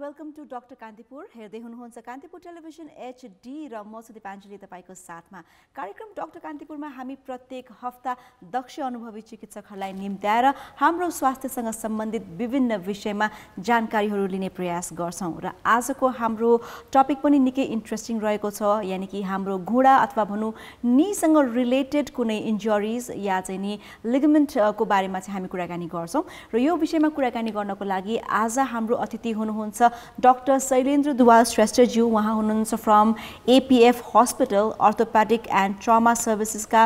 Welcome to doctor Kantipur. हेर्दै हुनुहुन्छ Kantipur television HD र म सुदीपाञ्जली तपाईको साथमा। कार्यक्रम डाक्टर कान्तिपुरमा हामी प्रत्येक हप्ता दक्ष अनुभवी चिकित्सकहरूलाई निम्त्याएर हाम्रो स्वास्थ्यसँग सम्बन्धित विभिन्न विषयमा जानकारीहरू लिने प्रयास गर्छौं र आजको हाम्रो टपिक पनि निकै इन्ट्रेस्टिङ रहेको छ, यानी कि हाम्रो घुँडा अथवा भनौं नीसँग रिलेटेड कुनै इन्जरीज या चाहिँ नि लिगामेन्टको बारेमा चाहिँ हामी कुराकानी गर्छौं र यो विषयमा कुराकानी गर्नको लागि आज हाम्रो अतिथि हुनुहुन्छ डाक्टर शैलेन्द्र दुवाल श्रेष्ठज्यू। उहाँ हुनुहुन्छ from APF hospital orthopaedic and trauma सर्भिसेसका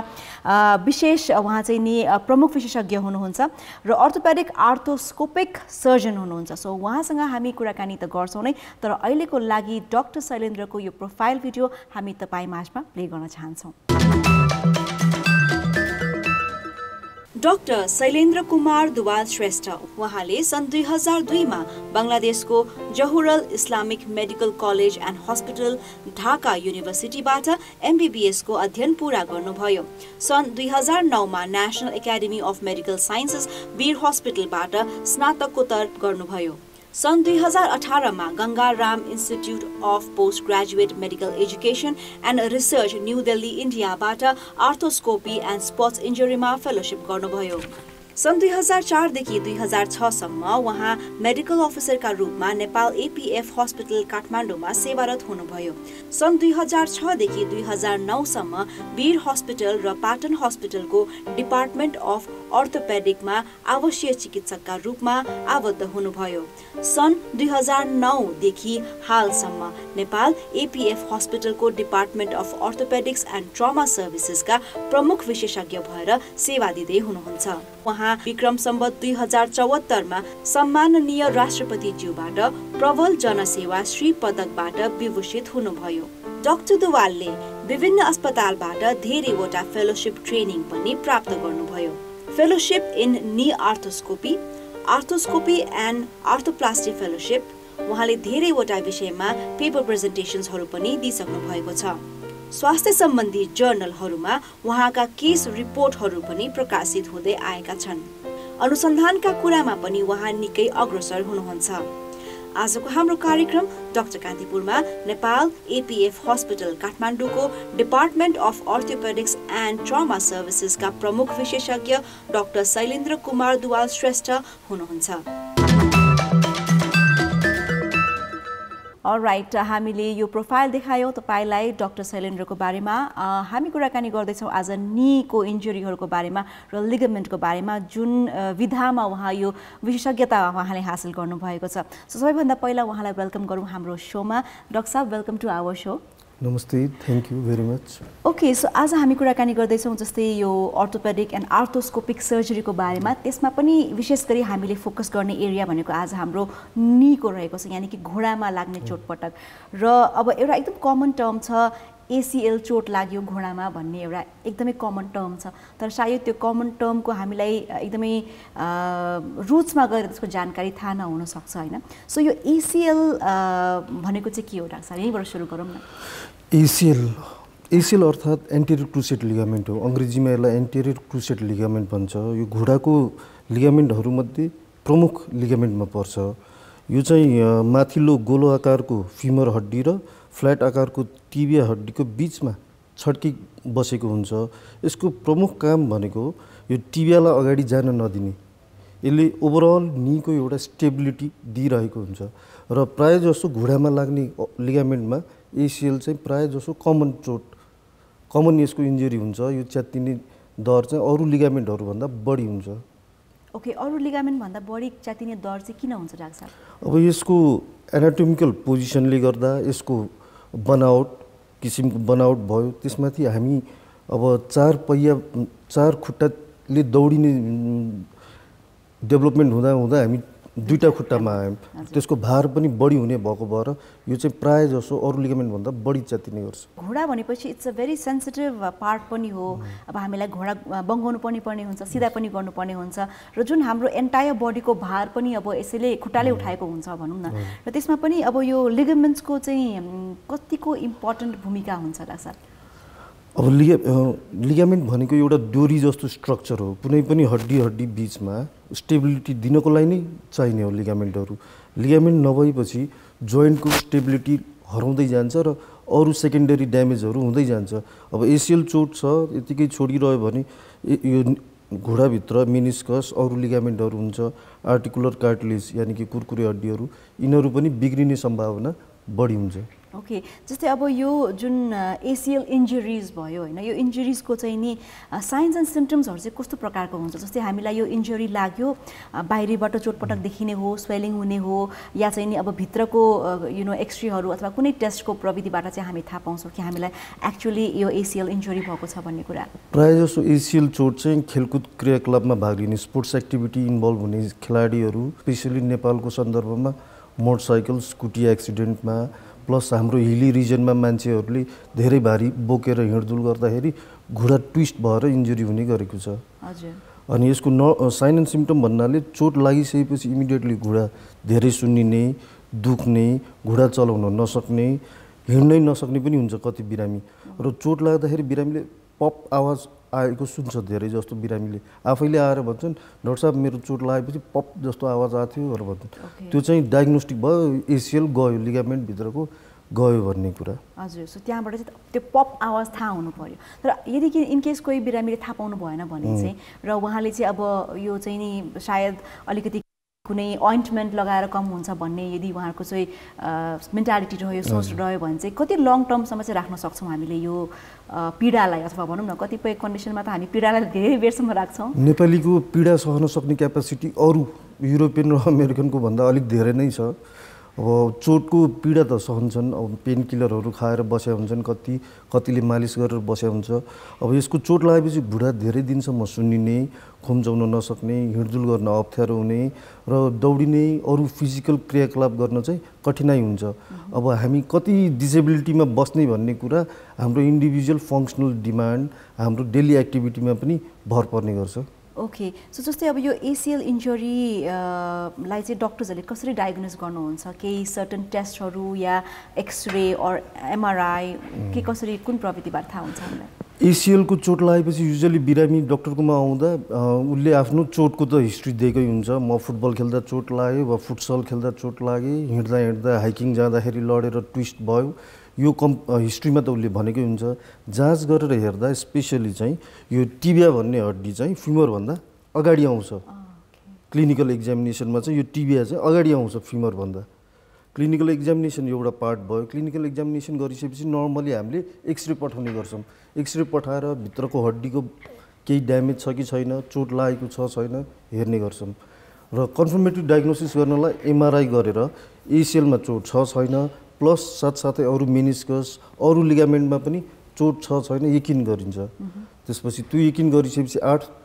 विशेष उहाँ चाहिँ नि प्रमुख विशेषज्ञ हुनुहुन्छ र अर्थोपेडिक आर्थोस्कोपिक सर्जन हुनुहुन्छ। सो उहाँसँग हामी कुराकानी त गर्छौं नै, तर अहिलेको लागि डाक्टर शैलेन्द्रको यो प्रोफाइल भिडियो हामी तपाई माझमा प्ले गर्न चाहन्छौं। डाक्टर शैलेन्द्र कुमार दुवाल श्रेष्ठ उहाँले सन् 2002 मा बंगलादेशको Zahurul Islamic medical college and hospital Dhaka युनिभर्सिटीबाट MBBS को अध्ययन पूरा गर्नुभयो। सन् 2009 मा national academy of medical sciences Bir हस्पिटलबाट स्नातकोत्तर गर्नुभयो। सन् 2018 मा Ganga Ram institute of post graduate medical education and research new Delhi इन्डियाबाट आर्थोस्कोपी एन्ड स्पोर्ट्स इन्जरीमा फेलोशिप गर्नुभयो। सन् 2004 देखि 2006 सम्म उहाँ मेडिकल अफिसरका रूपमा नेपाल APF हस्पिटल काठमाडौँमा सेवारत हुनुभयो। सन् 2006 देखि 2009 सम्म वीर हस्पिटल र पाटन हस्पिटलको डिपार्टमेन्ट अफ अर्थोपेडिकमा आवश्यक चिकित्सकका रूपमा आबद्ध हुनुभयो। सन् 2009 देखि हालसम्म नेपाल APF हस्पिटलको department of orthopaedics and trauma सर्भिसेसका प्रमुख विशेषज्ञ भएर सेवा दिँदै हुनुहुन्छ। उहाँ विक्रम सम्वत 2074 मा सम्माननीय राष्ट्रपतिज्यूबाट प्रबल जनसेवा श्री पदकबाट विभूषित हुनुभयो। डाक्टर दुवालले विभिन्न अस्पतालबाट धेरैवटा फेलोशिप ट्रेनिङ पनि प्राप्त गर्नुभयो। Fellowship in née arthroscopy, arthroscopy and arthroplasty fellowship. उहाँले धेरैवटा विषयमा पेपर प्रेजेन्टेसन्सहरू पनि दिइसक्नु भएको छ। स्वास्थ्य सम्बन्धी जर्नलहरूमा उहाँका केस रिपोर्टहरू पनि प्रकाशित हुँदै आएका छन्। अनुसन्धानका कुरामा पनि उहाँ निकै अग्रसर हुनुहुन्छ। आजको हाम्रो कार्यक्रम डाक्टर कान्तिपुरमा नेपाल APF हस्पिटल काठमाडौँको department of orthopaedics and trauma सर्भिसेसका प्रमुख विशेषज्ञ डाक्टर शैलेन्द्र कुमार दुवाल श्रेष्ठ हुनुहुन्छ। अलराइट, हामीले यो प्रोफाइल देखायौं तपाईलाई डाक्टर शैलेन्द्रको बारेमा। हामी कुराकानी गर्दैछौँ आज नीको इन्जुरीहरूको बारेमा र लिगामेन्टको बारेमा, जुन विधामा उहाँ यो विशेषज्ञता उहाँले हासिल गर्नुभएको छ। सो सबैभन्दा पहिला उहाँलाई वेलकम गरौँ हाम्रो शोमा। डाक्टर साहब, वेलकम टु आवर शो। नमस्ते, thank you very much. Okay, so आज हामी कुराकानी गर्दैछौँ जस्तै यो अर्थोपेडिक एन्ड आर्थोस्कोपिक सर्जरीको बारेमा। त्यसमा पनि विशेष गरी हामीले फोकस गर्ने एरिया भनेको आज हाम्रो नीको रहेको छ, यानी कि घुँडामा लाग्ने चोटपटक। र अब एउटा एकदम कमन टर्म छ ACL चोट लाग्यो घुँडामा भन्ने एउटा एकदमै कमन टर्म छ, तर सायद त्यो कमन टर्मको हामीलाई एकदमै रुट्समा गएर त्यसको जानकारी थाहा नहुन सक्छ, हैन? सो यो ACL भनेको चाहिँ के हो डाक्टर साहब? यहीँबाट सुरु गरौँ न। ACL अर्थात् एन्टेरियर क्रुसेट लिगामेन्ट हो। अङ्ग्रेजीमा यसलाई एन्टेरियर क्रुसेट लिगामेन्ट भन्छ। यो घुँडाको लिगामेन्टहरूमध्ये प्रमुख लिगामेन्टमा पर्छ। यो चाहिँ माथिल्लो गोलो आकारको फिमर हड्डी र फ्ल्याट आकारको टिबिया हड्डीको बीचमा छड्की बसेको हुन्छ। यसको प्रमुख काम भनेको यो टिबियालाई अगाडि जान नदिने, यसले ओभरअल नीको एउटा स्टेबिलिटी दिइरहेको हुन्छ। र प्राय जसो घुँडामा लाग्ने लिगामेन्टमा ACL चाहिँ प्राय जसो कमन यसको इन्जुरी हुन्छ। यो च्यातिने दर चाहिँ अरू लिगामेन्टहरू भन्दा बढी हुन्छ। ओके, अरू लिगामेन्ट भन्दा बढी च्यातिने दर चाहिँ किन हुन्छ डाक्टर साहब? अब यसको एनाटोमिकल पोजिसनले गर्दा यसको बनावट, किसिमको बनावट भयो। त्यसमाथि हामी अब चार खुट्टाले दौडिने डेभलपमेन्ट हुँदा हामी दुईटा खुट्टामा आयौँ। त्यसको भार पनि बढी हुने भएको भएर यो चाहिँ प्राय जसो अरू लिगामेन्ट भन्दा बढी च्यातिने गर्छ। घुँडा भनेपछि it's a very sensitive part पनि हो। अब हामीलाई घुँडा बङ्गाउनु पनि पर्ने हुन्छ, सिधा पनि गर्नुपर्ने हुन्छ, र जुन हाम्रो एन्टायर बडीको भार पनि अब यसैले खुट्टाले उठाएको हुन्छ भनौँ न। र त्यसमा पनि अब यो लिगामेन्ट्सको चाहिँ कतिको इम्पोर्टेन्ट भूमिका हुन्छ डाक्टर साहब? अब लिगामेन्ट भनेको एउटा डोरी जस्तो स्ट्रक्चर हो। कुनै पनि हड्डी बीचमा स्टेबिलिटी दिनको लागि नै चाहिने हो लिगामेन्टहरू। लिगामेन्ट नभएपछि जोइन्टको स्टेबिलिटी हराउँदै जान्छ र अरू सेकेन्डरी ड्यामेजहरू हुँदै जान्छ। अब एसियल चोट छ यतिकै छोडिरह्यो भने यो घुँडाभित्र मेनिस्कस अरू लिगामेन्टहरू हुन्छ, आर्टिकुलर कार्टिलेज यानि कि कुरकुरे हड्डीहरू, यिनीहरू पनि बिग्रिने सम्भावना बढी हुन्छ। ओके, जस्तै अब यो जुन एसियल इन्जुरिज भयो होइन, यो इन्जुरिजको चाहिँ नि साइन्स एन्ड सिम्टम्सहरू चाहिँ कस्तो प्रकारको हुन्छ? जस्तै हामीलाई यो इन्जुरी लाग्यो, बाहिरीबाट चोटपटक देखिने हो, स्वेलिङ हुने हो, या चाहिँ नि अब भित्रको एक्सरेहरू अथवा कुनै टेस्टको प्रविधिबाट चाहिँ हामी थाहा पाउँछौँ कि हामीलाई एक्चुअली यो एसियल इन्जुरी भएको छ भन्ने कुरा? प्रायः जसो एसियल चोट चाहिँ खेलकुद क्रियाकलापमा भाग लिने, स्पोर्ट्स एक्टिभिटी इन्भल्भ हुने खेलाडीहरू, स्पेसली नेपालको सन्दर्भमा मोटरसाइकल स्कुटी एक्सिडेन्टमा, प्लस हाम्रो हिली रिजनमा मान्छेहरूले धेरै भारी बोकेर हिँडडुल गर्दाखेरि घुँडा ट्विस्ट भएर इन्जुरी हुने गरेको छ। हजुर। अनि यसको साइन एन्ड सिम्टम भन्नाले चोट लागिसकेपछि इमिडिएटली घुँडा धेरै सुन्निने, दुख्ने, घुँडा चलाउन नसक्ने, हिँड्नै नसक्ने पनि हुन्छ कति बिरामी। र चोट लाग्दाखेरि बिरामीले पप आवाज आएको सुन्छ धेरै जस्तो बिरामीले, आफैले आएर भन्छन् डाक्टर साहब मेरो चोट लागेपछि पप जस्तो आवाज आएको थियो भनेर भन्छन्। त्यो चाहिँ डायग्नोस्टिक भयो, एसियल गयो, लिगामेन्टभित्रको गयो भन्ने कुरा। हजुर, सो त्यहाँबाट चाहिँ त्यो पप आवाज थाहा हुनु पर्यो। तर यदि इनकेस कोही बिरामीले थाहा पाउनु भएन भने चाहिँ, र उहाँले चाहिँ अब यो चाहिँ नि सायद अलिकति कुनै ओइन्टमेन्ट लगाएर कम हुन्छ भन्ने यदि उहाँहरूको चाहिँ मेन्टालिटी रह्यो, सोच रह्यो भने चाहिँ कति लङ टर्मसम्म चाहिँ राख्न सक्छौँ हामीले यो पीडालाई, अथवा भनौँ न कतिपय कन्डिसनमा त हामी पीडालाई धेरै बेरसम्म राख्छौँ। नेपालीको पीडा सहन सक्ने क्यापासिटी अरू युरोपियन र अमेरिकनको भन्दा अलिक धेरै नै छ। अब चोटको पीडा त सहन्छन्, अब पेन किलरहरू खाएर बस्या हुन्छन्, कतिले मालिस गरेर बस्या हुन्छ। अब यसको चोट लागेपछि घुँडा धेरै दिनसम्म सुन्निने, खुम्चाउन नसक्ने, हिँडडुल गर्न अप्ठ्यारो हुने र दौडिने अरू फिजिकल क्रियाकलाप गर्न चाहिँ कठिनाइ हुन्छ। अब हामी कति डिसेबिलिटीमा बस्ने भन्ने कुरा हाम्रो इन्डिभिजुअल फङ्सनल डिमान्ड, हाम्रो डेली एक्टिभिटीमा पनि भर पर्ने गर्छ। ओके, सो जस्तै अब यो एसियल इन्जुरीलाई चाहिँ डक्टर्सहरूले कसरी डायग्नोज गर्नुहुन्छ? केही सर्टन टेस्टहरू या एक्सरे अर एमआरआई के कसरी, कुन प्रविधिबाट थाहा हुन्छ हामीलाई? एसिएलको चोट लागेपछि युजली बिरामी डक्टरकोमा आउँदा उसले आफ्नो चोटको त हिस्ट्री दिएकै हुन्छ। म फुटबल खेल्दा चोट लाग्यो, वा फुटसल खेल्दा चोट लाग्यो, हिँड्दा हाइकिङ जाँदाखेरि लडेर ट्विस्ट भयो, यो हिस्ट्रीमा त उसले भनेकै हुन्छ। जाँच गरेर हेर्दा स्पेसली चाहिँ यो टिबिया भन्ने हड्डी चाहिँ फिमरभन्दा अगाडि आउँछ। क्लिनिकल एक्जामिनेसनमा चाहिँ यो टिबिया चाहिँ अगाडि आउँछ फिमरभन्दा। क्लिनिकल एक्जामिनेसन एउटा पार्ट भयो। क्लिनिकल एक्जामिनेसन गरिसकेपछि नर्मली हामीले एक्सरे पठाउने गर्छौँ। एक्सरे पठाएर भित्रको हड्डीको केही ड्यामेज छ कि छैन, चोट लागेको छ छैन हेर्ने गर्छौँ। र कन्फर्मेटिभ डायग्नोसिस गर्नलाई एमआरआई गरेर एसिएलमा चोट छ छैन, प्लस साथसाथै अरू मेनिस्कस अरू लिगामेन्टमा पनि चोट छ छैन यकिन गरिन्छ। त्यसपछि त्यो यकिन गरिसकेपछि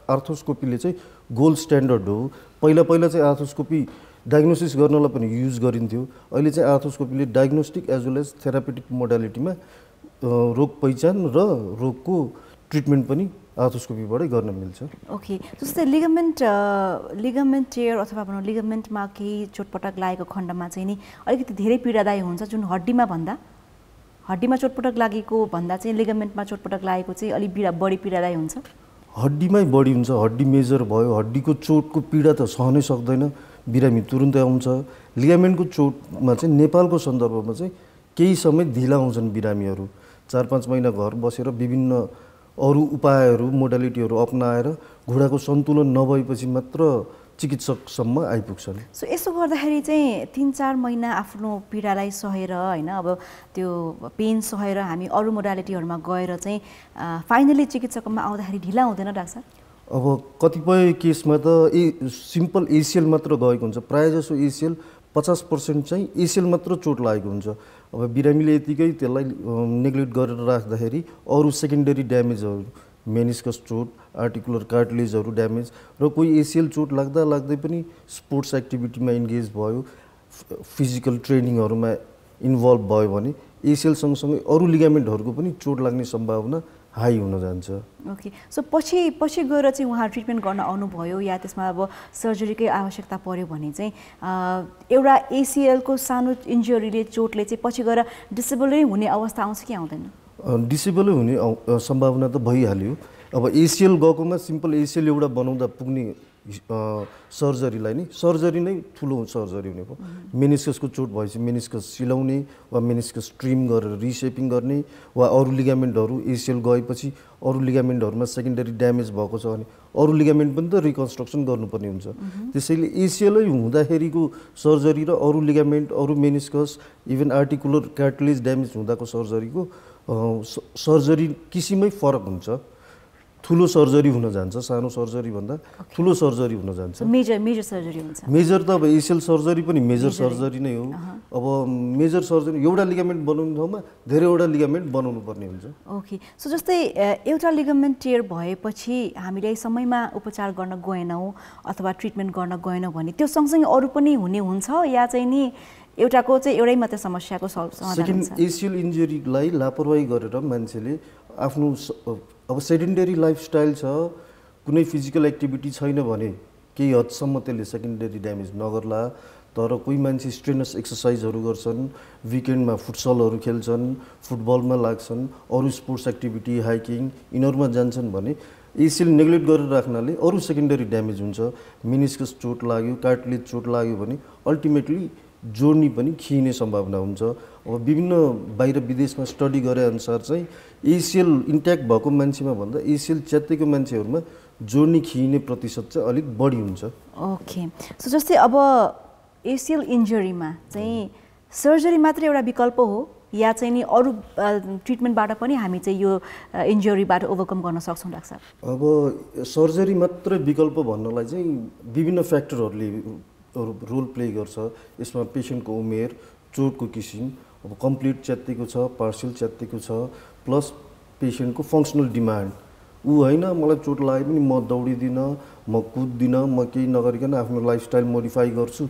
आर्थोस्कोपीले चाहिँ गोल्ड स्ट्यान्डर्ड हो। पहिला चाहिँ आर्थोस्कोपी डायग्नोसिस गर्नलाई पनि युज गरिन्थ्यो। अहिले चाहिँ आर्थोस्कोपीले diagnostic as well as therapeutic मोडालिटीमा रोग पहिचान र रोगको ट्रिटमेन्ट पनि आर्थोस्कोपीबाटै गर्न मिल्छ। ओके, जस्तै लिगामेन्ट टेयर अथवा भनौँ लिगामेन्टमा केही चोटपटक लागेको खण्डमा चाहिँ नि अलिकति धेरै पीडादायी हुन्छ, जुन हड्डीमा चोटपटक लागेको भन्दा चाहिँ लिगामेन्टमा चोटपटक लागेको चाहिँ अलिक बढी पीडादायी हुन्छ। हड्डीमै बढी हुन्छ। हड्डी मेजर भयो, हड्डीको चोटको पीडा त सहनै सक्दैन, बिरामी तुरुन्तै आउँछ। लिगामेन्टको चोटमा चाहिँ नेपालको सन्दर्भमा चाहिँ केही समय ढिला आउँछन् बिरामीहरू। 4-5 महिना घर बसेर विभिन्न अरू उपायहरू मोडालिटीहरू अपनाएर घुँडाको सन्तुलन नभएपछि मात्र चिकित्सकसम्म आइपुग्छन्। सो यसो गर्दाखेरि चाहिँ 3-4 महिना आफ्नो पीडालाई सहेर होइन, अब त्यो पेन सहेर हामी अरू मोडालिटीहरूमा गएर चाहिँ फाइनली चिकित्सकमा आउँदाखेरि ढिला हुँदैन डाक्टर साहब? अब कतिपय केसमा त सिम्पल एसिएल मात्र गएको हुन्छ। प्रायः जसो एसिएल 50% चाहिँ एसिएल मात्र चोट लागेको हुन्छ। अब बिरामीले यतिकै त्यसलाई नेग्लेक्ट गरेर राख्दाखेरि अरू सेकेन्डरी ड्यामेजहरू, मेनिस्कस चोट, आर्टिकुलर कार्टिलेजहरू ड्यामेज र कोही एसिएल चोट लाग्दै पनि स्पोर्ट्स एक्टिभिटीमा इन्गेज भयो, फिजिकल ट्रेनिङहरूमा इन्भल्भ भयो भने एसिएल सँगसँगै अरू लिगामेन्टहरूको पनि चोट लाग्ने सम्भावना हाई हुन जान्छ। ओके, सो पछि गएर चाहिँ उहाँ ट्रिटमेन्ट गर्न आउनुभयो या त्यसमा अब सर्जरीकै आवश्यकता पर्यो भने चाहिँ एउटा एसिएलको सानो इन्जुरीले चोटले चाहिँ पछि गएर डिसेबलै हुने अवस्था आउँछ कि आउँदैन? डिसेबलै हुने सम्भावना त भइहाल्यो। अब एसिएल गएकोमा सिम्पल एसिएल एउटा बनाउँदा पुग्ने सर्जरीलाई नै सर्जरी नै ठुलो सर्जरी हुने भयो। मेनिस्कसको चोट भएपछि मेनिस्कस सिलाउने वा मेनिस्कस ट्रिम गरेर रिसेपिङ गर्ने वा अरू लिगामेन्टहरू एसिएल गएपछि अरू लिगामेन्टहरूमा सेकेन्डरी ड्यामेज भएको छ भने अरू लिगामेन्ट पनि त रिकन्स्ट्रक्सन गर्नुपर्ने हुन्छ। त्यसैले एसिएलै हुँदाखेरिको सर्जरी र अरू लिगामेन्ट अरू meniscus even articular cartilage damage हुँदाको सर्जरीको सर्जरी किसिमै फरक हुन्छ। ठुलो सर्जरी हुन जान्छ, सानो सर्जरी भन्दा ठुलो सर्जरी हुन जान्छ। मेजर सर्जरी हुन्छ। मेजर त अब एसिएल सर्जरी पनि मेजर सर्जरी नै हो। अब मेजर सर्जरी एउटा लिगामेन्ट बनाउने ठाउँमा धेरैवटा लिगामेन्ट बनाउनु पर्ने हुन्छ। ओके, सो जस्तै एउटा लिगामेन्ट टियर भएपछि हामीले समयमा उपचार गर्न गएनौँ अथवा ट्रिटमेन्ट गर्न गएनौँ भने त्यो सँगसँगै अरू पनि हुने हुन्छ या चाहिँ नि एउटाको चाहिँ एउटै मात्रै समस्याको समाधान हुन्छ? सेकेन्ड एसिएल इन्जुरीलाई लापरवाही गरेर मान्छेले आफ्नो अब सेडेन्टरी लाइफस्टाइल छ, कुनै फिजिकल एक्टिभिटी छैन भने केही हदसम्म त्यसले सेकेन्डरी ड्यामेज नगर्ला। तर कोही मान्छे स्ट्रेनस एक्सर्साइजहरू गर्छन्, विकेन्डमा फुटसलहरू खेल्छन्, फुटबलमा लाग्छन्, अरू स्पोर्ट्स एक्टिभिटी हाइकिङ यिनीहरूमा जान्छन् भने एसिएल नेग्लेक्ट गरेर राख्नाले अरू सेकेन्डरी ड्यामेज हुन्छ। मेनिस्कस चोट लाग्यो, कार्टिलेज चोट लाग्यो भने अल्टिमेटली जोड्नी पनि खिने सम्भावना हुन्छ। अब विभिन्न बाहिर विदेशमा स्टडी गरे अनुसार चाहिँ एसिएल इन्ट्याक्ट भएको मान्छेमा भन्दा एसिएल च्यातेको मान्छेहरूमा जोड्नी खिने प्रतिशत चाहिँ अलिक बढी हुन्छ। ओके, सो जस्तै अब एसिएल इन्जुरीमा चाहिँ सर्जरी मात्रै एउटा विकल्प हो या चाहिँ नि अरू ट्रिटमेन्टबाट पनि हामी चाहिँ यो इन्जुरीबाट ओभरकम गर्न सक्छौँ डाक्टर साहब? अब सर्जरी मात्रै विकल्प भन्नलाई चाहिँ विभिन्न फ्याक्टरहरूले रोल प्ले गर्छ। यसमा पेसेन्टको उमेर, चोटको किसिम, अब कम्प्लिट च्यात्तिएको छ, पार्सियल च्यात्तिएको छ, प्लस पेसेन्टको फङ्सनल डिमान्ड। ऊ होइन मलाई चोट लाग्यो पनि म दौडिदिनँ, म कुद्दिनँ, म केही नगरिकन आफ्नो लाइफस्टाइल मोडिफाई गर्छु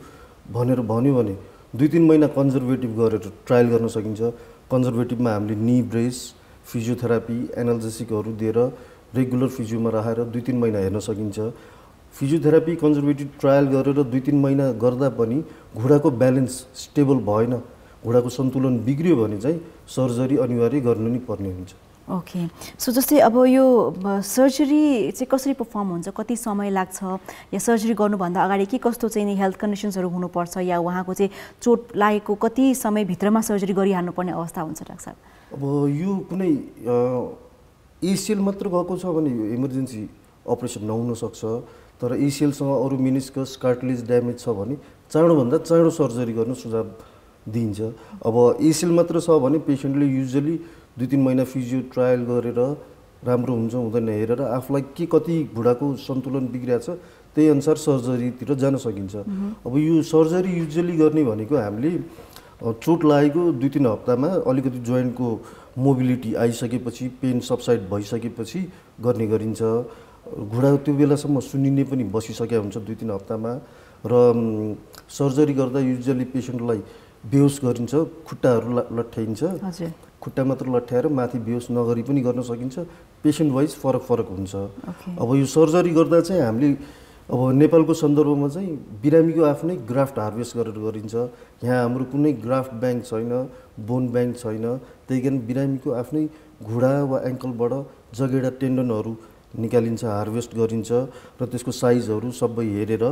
भनेर भन्यो भने 2-3 महिना कन्जर्भेटिभ गरेर ट्रायल गर्न सकिन्छ। कन्जर्भेटिभमा हामीले नी ब्रेस, फिजियोथेरापी, एनाल्जेसिकहरू दिएर रेगुलर फिजियोमा राखेर 2-3 महिना हेर्न सकिन्छ। फिजियोथेरापी कन्जर्भेटिभ ट्रायल गरेर 2-3 महिना गर्दा पनि घुँडाको ब्यालेन्स स्टेबल भएन, घुँडाको सन्तुलन बिग्रियो भने चाहिँ सर्जरी अनिवार्य गर्नु नै पर्ने हुन्छ। ओके, सो जस्तै अब यो सर्जरी चाहिँ कसरी पर्फर्म हुन्छ, कति समय लाग्छ या सर्जरी गर्नुभन्दा अगाडि के कस्तो चाहिँ नि हेल्थ कन्डिसन्सहरू हुनुपर्छ या उहाँको चाहिँ चोट लागेको कति समयभित्रमा सर्जरी गरिहाल्नुपर्ने अवस्था हुन्छ डाक्टर साहब? अब यो कुनै एसिएल मात्र गएको छ भने यो इमर्जेन्सी अपरेसन नहुन सक्छ। तर एसिएलसँग अरू मेनिस्कस, कार्टिलेज ड्यामेज छ भने चाँडोभन्दा चाँडो सर्जरी गर्न सुझाव दिइन्छ। अब एसिएल मात्र छ भने पेसेन्टले युजुअली 2-3 महिना फिजियो ट्रायल गरेर राम्रो हुन्छ हुँदैन हेरेर आफूलाई के कति घुँडाको सन्तुलन बिग्रिएको छ त्यही अनुसार सर्जरीतिर जान सकिन्छ। अब यो सर्जरी युजुअली गर्ने भनेको हामीले चोट लागेको 2-3 हप्तामा अलिकति जोइन्टको मोबिलिटी आइसकेपछि, पेन सबसाइड भइसकेपछि गर्ने गरिन्छ। घुँडा त्यो बेलासम्म सुन्निने पनि बसिसकेको हुन्छ 2-3 हप्तामा। र सर्जरी गर्दा युजुअली पेसेन्टलाई बेहोस गरिन्छ, खुट्टाहरू लट्ठ्याइन्छ। खुट्टा मात्र लट्ठ्याएर माथि बेहोस नगरी पनि गर्न सकिन्छ। पेसेन्ट वाइज फरक फरक हुन्छ। अब यो सर्जरी गर्दा चाहिँ हामीले अब नेपालको सन्दर्भमा चाहिँ बिरामीको आफ्नै ग्राफ्ट हार्भेस्ट गरेर गरिन्छ। यहाँ हाम्रो कुनै ग्राफ्ट ब्याङ्क छैन, बोन ब्याङ्क छैन, त्यही कारण बिरामीको आफ्नै घुँडा वा एङ्कलबाट जगेडा टेन्डनहरू निकालिन्छ, हार्भेस्ट गरिन्छ र त्यसको साइजहरू सबै हेरेर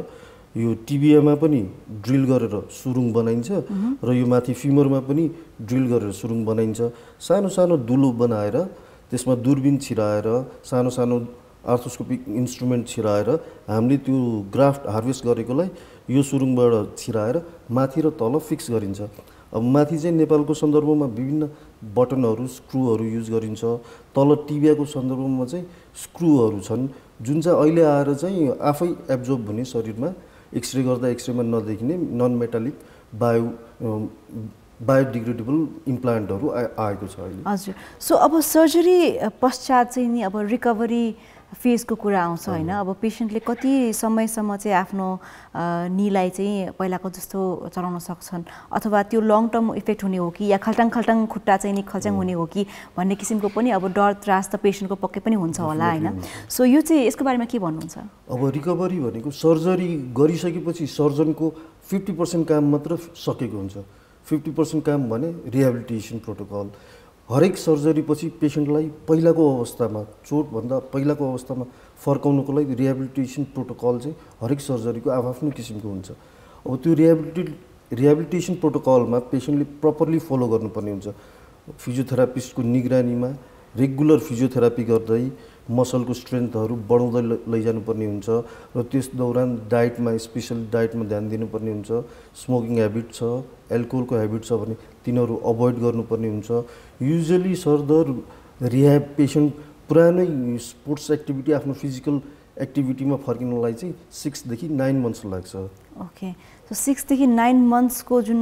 यो टिबियामा पनि ड्रिल गरेर सुरुङ बनाइन्छ र यो माथि फिमरमा पनि ड्रिल गरेर सुरुङ बनाइन्छ। सानो सानो दुलो बनाएर त्यसमा दूरबीन छिराएर सानो सानो आर्थोस्कोपिक इन्स्ट्रुमेन्ट छिराएर हामीले त्यो ग्राफ्ट हार्भेस्ट गरेकोलाई यो सुरुङबाट छिराएर माथि र तल फिक्स गरिन्छ। अब माथि चाहिँ नेपालको सन्दर्भमा विभिन्न बटनहरू, स्क्रुहरू युज गरिन्छ। तल टिबियाको सन्दर्भमा चाहिँ स्क्रुहरू छन् जुन चाहिँ अहिले आएर चाहिँ आफै एब्जर्ब हुने शरीरमा एक्सरे गर्दा एक्सरेमा नदेखिने नन मेटालिक बायोडिग्रेडेबल इम्प्लान्टहरू आएको छ अहिले। हजुर, सो अब सर्जरी पश्चात चाहिँ नि अब रिकभरी फेजको कुरा आउँछ होइन? अब पेसेन्टले कति समयसम्म चाहिँ आफ्नो नीलाई चाहिँ पहिलाको जस्तो चलाउन सक्छन् अथवा त्यो लङ टर्म इफेक्ट हुने हो कि या खल्टाङ खल्टाङ खुट्टा चाहिँ नि खल्च्याङ हुने हो कि भन्ने किसिमको पनि अब डर त्रास त पेसेन्टको पक्कै पनि हुन्छ होला होइन? सो यो चाहिँ यसको बारेमा के भन्नुहुन्छ? अब रिकभरी भनेको सर्जरी गरिसकेपछि सर्जनको 50% काम मात्र सकेको हुन्छ। 50% काम भने रिहेबिलिटेसन प्रोटोकल, हरेक सर्जरी पछि पेसेन्टलाई पहिलाको अवस्थामा चोटभन्दा पहिलाको अवस्थामा फर्काउनुको लागि रिहेबिलिटेसन प्रोटोकल चाहिँ हरेक सर्जरीको आफ्नो किसिमको हुन्छ। अब त्यो रिहेबिलिटेसन प्रोटोकलमा पेसेन्टले प्रपरली फलो गर्नुपर्ने हुन्छ। फिजियोथेरापिस्टको निगरानीमा रेगुलर फिजियोथेरापी गर्दै मसलको स्ट्रेन्थहरू बढाउँदै लैजानुपर्ने हुन्छ र त्यस दौरान डाइटमा स्पेसल डाइटमा ध्यान दिनुपर्ने हुन्छ। स्मोकिङ ह्याबिट छ, एल्कोहलको ह्याबिट छ भने तिनीहरू अभोइड गर्नुपर्ने हुन्छ। युजुअली सरदर रिह्याब पेसेन्ट पुरानै स्पोर्ट्स एक्टिभिटी आफ्नो फिजिकल एक्टिभिटीमा फर्किनलाई चाहिँ 6 देखि 9 मन्थ्स लाग्छ। ओके, सो 6 देखि 9 मन्थ्सको जुन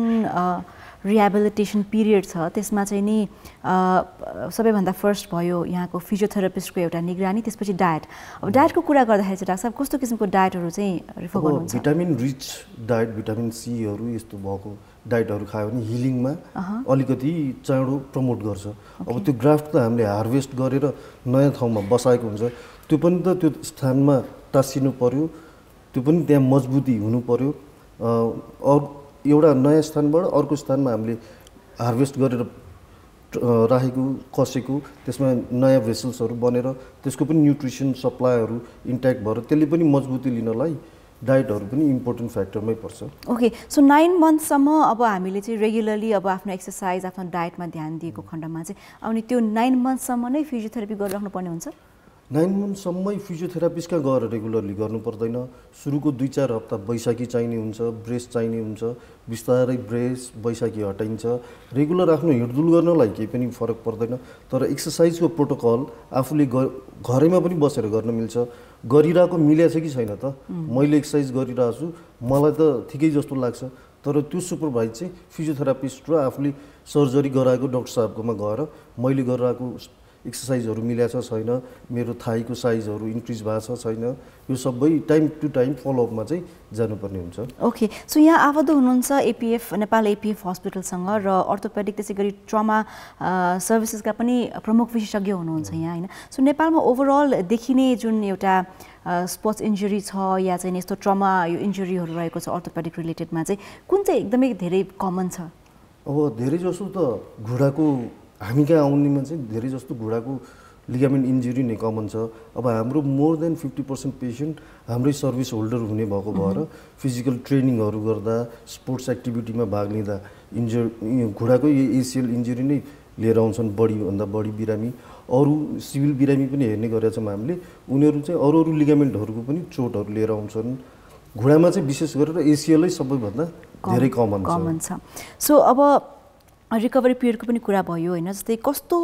रिहेबिलिटेसन पिरियड छ त्यसमा चाहिँ नि सबैभन्दा फर्स्ट भयो यहाँको फिजियोथेरापिस्टको एउटा निगरानी, त्यसपछि डायट। अब डायटको कुरा गर्दाखेरि चाहिँ डाक्टर साहब कस्तो किसिमको डायटहरू चाहिँ रिफर गर्नुहुन्छ? भिटामिन रिच डायट, भिटामिन सीहरू यस्तो भएको डाइटहरू खायो भने हिलिङमा अलिकति चाँडो प्रमोट गर्छ। अब त्यो ग्राफ्ट त हामीले हार्भेस्ट गरेर नयाँ ठाउँमा बसाएको हुन्छ, त्यो पनि त त्यो स्थानमा टाँसिनु पर्यो, त्यो पनि त्यहाँ मजबुती हुनु पर्यो। एउटा नयाँ स्थानबाट अर्को स्थानमा हामीले हार्भेस्ट गरेर राखेको कसेको त्यसमा नयाँ भेसल्सहरू बनेर त्यसको पनि न्युट्रिसन सप्लाईहरू इन्ट्याक्ट भएर त्यसले पनि मजबुती लिनलाई डाइटहरू पनि इम्पोर्टेन्ट फ्याक्टरमै पर्छ। ओके, सो 9 मन्थसम्म अब हामीले चाहिँ रेगुलरली अब आफ्नो एक्सर्साइज आफ्नो डाइटमा ध्यान दिएको खण्डमा चाहिँ अनि त्यो 9 मन्थसम्म नै फिजियोथेरापी गरिराख्नु पर्ने हुन्छ? 9 मन्थसम्मै फिजियोथेरापिस्ट कहाँ गएर रेगुलरली गर्नु पर्दैन। सुरुको 2-4 हप्ता बैशाखी चाहिने हुन्छ, ब्रेस चाहिने हुन्छ, बिस्तारै ब्रेस बैशाखी हटाइन्छ। रेगुलर आफ्नो हिँडडुल गर्नलाई केही पनि फरक पर्दैन, तर एक्सर्साइजको प्रोटोकल आफूले घरैमा पनि बसेर गर्न मिल्छ। गरिरहेको मिल्या छ कि छैन त? मैले एक्सर्साइज गरिरहेको छु, मलाई त ठिकै जस्तो लाग्छ, तर त्यो सुपरभाइज चाहिँ फिजियोथेरापिस्ट र आफूले सर्जरी गराएको डाक्टर साहबकोमा गएर मैले गरिरहेको एक्सर्साइजहरू मिल्या छ छैन, मेरो थाईको साइजहरू इन्क्रिज भएको छ छैन, यो सबै टाइम टु टाइम फलोअपमा चाहिँ जानुपर्ने हुन्छ। ओके, सो यहाँ आबद्ध हुनुहुन्छ एपिएफ नेपाल एपिएफ हस्पिटलसँग र अर्थोपेडिक त्यसै गरी ट्रमा सर्भिसेसका पनि प्रमुख विशेषज्ञ हुनुहुन्छ यहाँ होइन। सो नेपालमा ओभरअल देखिने जुन एउटा स्पोर्ट्स इन्जुरी छ या चाहिँ यस्तो ट्रमा यो इन्जुरीहरू रहेको छ अर्थोपेडिक रिलेटेडमा चाहिँ कुन चाहिँ एकदमै धेरै कमन छ? अब धेरै जसो त घुँडाको हामी कहाँ आउनेमा चाहिँ धेरै जस्तो घुँडाको लिगामेन्ट इन्जुरी नै कमन छ। अब हाम्रो मोर देन 50% पेसेन्ट हाम्रै सर्भिस होल्डर हुने भएको भएर फिजिकल ट्रेनिङहरू गर्दा स्पोर्ट्स एक्टिभिटीमा भाग लिँदा घुँडाको एसिएल इन्जुरी नै लिएर आउँछन् बढीभन्दा बढी बिरामी। अरू सिभिल बिरामी पनि हेर्ने गरेका छौँ हामीले, उनीहरू चाहिँ अरू लिगामेन्टहरूको पनि चोटहरू लिएर आउँछन्। घुँडामा चाहिँ विशेष गरेर एसिएलै सबैभन्दा धेरै कमन छ। सो अब रिकभरी पिरियडको पनि कुरा भयो होइन, जस्तै कस्तो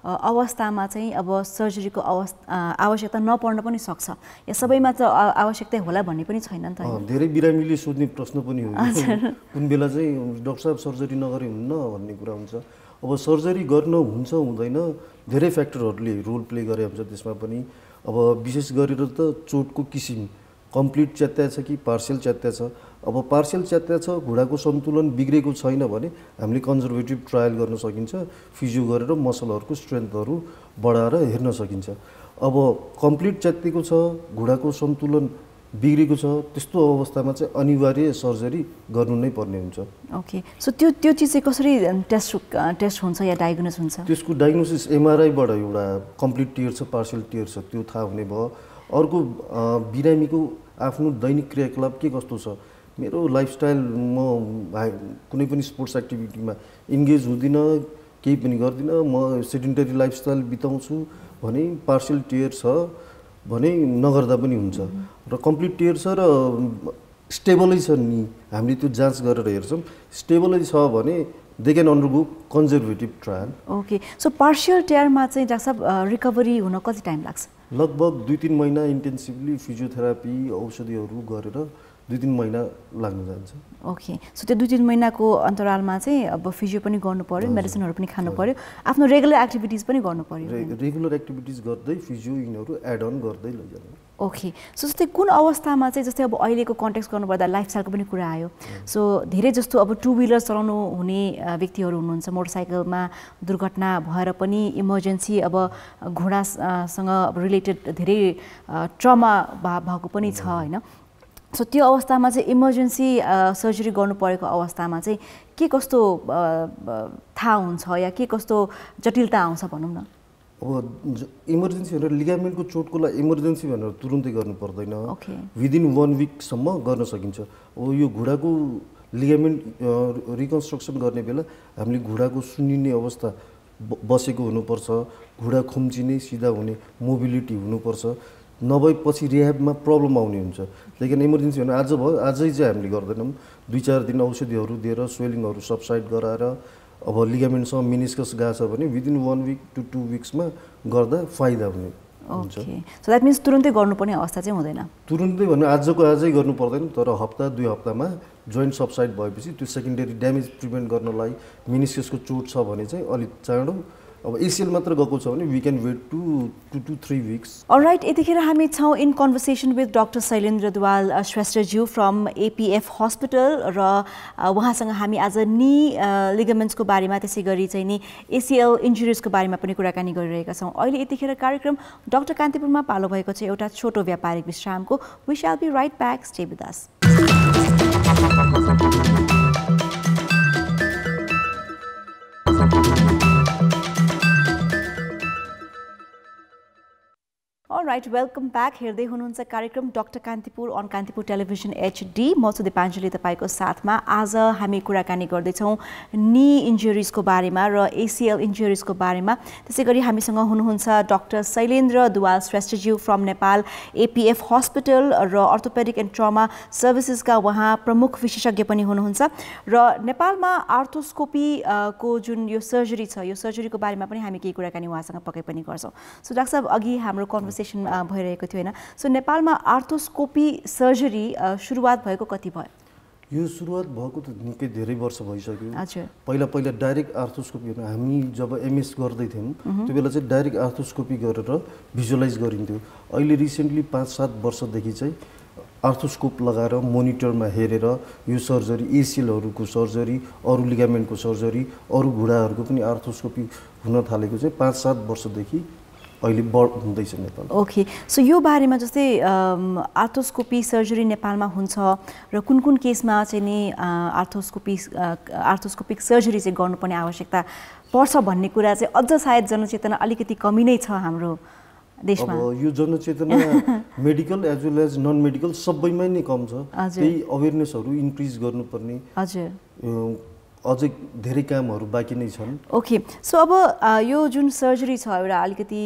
अवस्थामा चाहिँ अब सर्जरीको आवश्यकता नपर्न पनि सक्छ या सबैमा त आवश्यकता होला भन्ने पनि छैन नि त? धेरै बिरामीले सोध्ने प्रश्न पनि हो कुन बेला चाहिँ डाक्टर साहब सर्जरी नगरे हुन्न भन्ने कुरा हुन्छ। अब सर्जरी गर्न हुन्छ हुँदैन धेरै फ्याक्टरहरूले रोल प्ले गरे हुन्छ त्यसमा पनि। अब विशेष गरेर त चोटको किसिम कम्प्लिट च्यात्या छ कि पार्सियल च्यात्या छ। अब पार्सियल च्यात्या छ, घुँडाको सन्तुलन बिग्रेको छैन भने हामीले कन्जर्भेटिभ ट्रायल गर्न सकिन्छ, फिजियो गरेर मसलहरूको स्ट्रेन्थहरू बढाएर हेर्न सकिन्छ। अब कम्प्लिट च्यात्तिएको छ, घुँडाको सन्तुलन बिग्रेको छ, त्यस्तो अवस्थामा चाहिँ अनिवार्य सर्जरी गर्नु नै पर्ने हुन्छ। ओके, सो त्यो चिज चाहिँ कसरी टेस्ट हुन्छ या डायग्नोस हुन्छ? त्यसको डायग्नोसिस एमआरआईबाट एउटा कम्प्लिट टियर छ, पार्सियल टियर छ, त्यो थाहा हुने भयो। अर्को बिरामीको आफ्नो दैनिक क्रियाकलाप के कस्तो छ, मेरो लाइफस्टाइल म कुनै पनि स्पोर्ट्स एक्टिभिटीमा इन्गेज हुँदिनँ, केही पनि गर्दिनँ, म सेडेन्टरी लाइफस्टाइल बिताउँछु भने पार्सियल टियर छ भने नगर्दा पनि हुन्छ। र कम्प्लिट टियर छ र स्टेबलै छ नि, हामीले त्यो जाँच गरेर हेर्छौँ, स्टेबलै छ भने they can undergo conservative trial. Okay, so partial टियरमा चाहिँ डाक्टर साहब रिकभरी हुन कति टाइम लाग्छ? लगभग 2-3 महिना इन्टेन्सिभली फिजियोथेरापी औषधिहरू गरेर 2-3 महिना लाग्न जान्छ। ओके, सो त्यो 2-3 महिनाको अन्तरालमा चाहिँ अब फिजियो पनि गर्नु पर्यो, मेडिसिनहरू पनि खानु पर्यो, आफ्नो रेगुलर एक्टिभिटिज पनि गर्नु पर्यो। रेगुलर एक्टिभिटिज गर्दै फिजियो यिनीहरू एड अन गर्दै लैजानु। ओके, सो जस्तै कुन अवस्थामा चाहिँ जस्तै अब अहिलेको कन्टेक्स्ट गर्नुपर्दा लाइफस्टाइलको पनि कुरा आयो। सो धेरै जस्तो अब 2 व्हिलर चलाउनु हुने व्यक्तिहरू हुनुहुन्छ, मोटरसाइकलमा दुर्घटना भएर पनि इमर्जेन्सी अब घुँडासँग रिलेटेड धेरै ट्रमा भएको पनि छ होइन। सो त्यो अवस्थामा चाहिँ इमर्जेन्सी सर्जरी गर्नु परेको अवस्थामा चाहिँ के कस्तो थाहा हुन्छ या के कस्तो जटिलता आउँछ भनौँ न? अब इमर्जेन्सी भनेर लिगामेन्टको चोटको लागि इमर्जेन्सी भनेर तुरुन्तै गर्नु पर्दैन, विदिन 1 विकसम्म गर्न सकिन्छ। अब यो घुँडाको लिगामेन्ट रिकन्स्ट्रक्सन गर्ने बेला हामीले घुँडाको सुन्निने अवस्था बसेको हुनुपर्छ, घुँडा खुम्चिने सिधा हुने मोबिलिटी हुनुपर्छ, नभए पछि रिह्याबमा प्रब्लम आउने हुन्छ। त्यही कारण इमर्जेन्सी भने आज भयो आजै चाहिँ हामीले गर्दैनौँ, 2-4 दिन औषधिहरू दिएर स्वेलिङहरू सबसाइड गराएर अब लिगामेन्टसँग मिनिस्कस गएको छ भने विदिन 1 विक to 2 विक्समा गर्दा फाइदा हुने हुन्छ। सो द्याट मिन्स तुरुन्तै गर्नुपर्ने अवस्था चाहिँ हुँदैन? तुरुन्तै भने आजको आजै गर्नु पर्दैन, तर हप्ता 2 हप्तामा जोइन्ट सबसाइड भएपछि त्यो सेकेन्डरी ड्यामेज प्रिभेन्ट गर्नलाई मिनिस्कसको चोट छ भने चाहिँ अलिक चाँडो, अब एसिएल मात्र गएको छ भने we can wait 2 to 3 weeks. Alright, यतिखेर हामी छौँ in conversation with doctor Shailendra Duwal श्रेष्ठज्यू फ्रम एपिएफ हस्पिटल र उहाँसँग हामी आज नी लिगामेन्ट्सको बारेमा त्यसै गरी चाहिँ नि एसिएल इन्जुरिजको बारेमा पनि कुराकानी गरिरहेका छौँ। अहिले यतिखेर कार्यक्रम डाक्टर कान्तिपुरमा पालो भएको छ एउटा छोटो व्यापारिक विश्रामको। We shall be right back, stay with us. Alright, welcome back. हेर्दै हुनुहुन्छ कार्यक्रम doctor Kantipur on Kantipur television HD। म छु दिपाञ्जली तपाईको साथमा। आज हामी कुराकानी गर्दैछौँ नी इन्जुरिजको बारेमा र एसिएल इन्जुरिजको बारेमा। त्यसै गरी हामीसँग हुनुहुन्छ डाक्टर शैलेन्द्र दुवाल श्रेष्ठज्यू फ्रम नेपाल एपिएफ हस्पिटल र अर्थोपेडिक एन्ड ट्रमा सर्भिसेसका उहाँ प्रमुख विशेषज्ञ पनि हुनुहुन्छ र नेपालमा आर्थोस्कोपी को जुन यो सर्जरी छ यो सर्जरीको बारेमा पनि हामी केही कुराकानी उहाँसँग पक्कै पनि गर्छौँ। सो डाक्टर साहब, अघि हाम्रो कन्भर्सेसन भइरहेको थियो हैन, सो नेपालमा आर्थोस्कोपी सर्जरी सुरुवात भएको कति भयो? यो सुरुवात भएको त निकै धेरै वर्ष भइसक्यो। हजुर। पहिला डाइरेक्ट आर्थोस्कोपी हामी जब एमएस गर्दै थियौँ त्यो बेला चाहिँ डाइरेक्ट आर्थोस्कोपी गरेर भिजुअलाइज गरिन्थ्यो। अहिले रिसेन्टली 5-7 वर्षदेखि चाहिँ आर्थोस्कोप लगाएर मोनिटरमा हेरेर यो सर्जरी, एसिएलहरूको सर्जरी, अरू लिगामेन्टको सर्जरी, अरू घुँडाहरूको पनि आर्थोस्कोपी हुन थालेको चाहिँ 5-7 वर्षदेखि अहिले हुँदैछ नेपाल। ओके, सो यो बारेमा जस्तै आर्थोस्कोपी सर्जरी नेपालमा हुन्छ र कुन केसमा चाहिँ नि आर्थोस्कोपिक सर्जरी चाहिँ गर्नुपर्ने आवश्यकता पर्छ भन्ने कुरा चाहिँ अझ सायद जनचेतना अलिकति कमी नै छ हाम्रो देशमा। अब यो जनचेतना medical as well as non medical सबैमा नै कम छ। त्यही अवेरनेसहरू इन्क्रिज गर्नुपर्ने अझै धेरै कामहरू बाँकी नै छन्। ओके, सो अब यो जुन सर्जरी छ एउटा अलिकति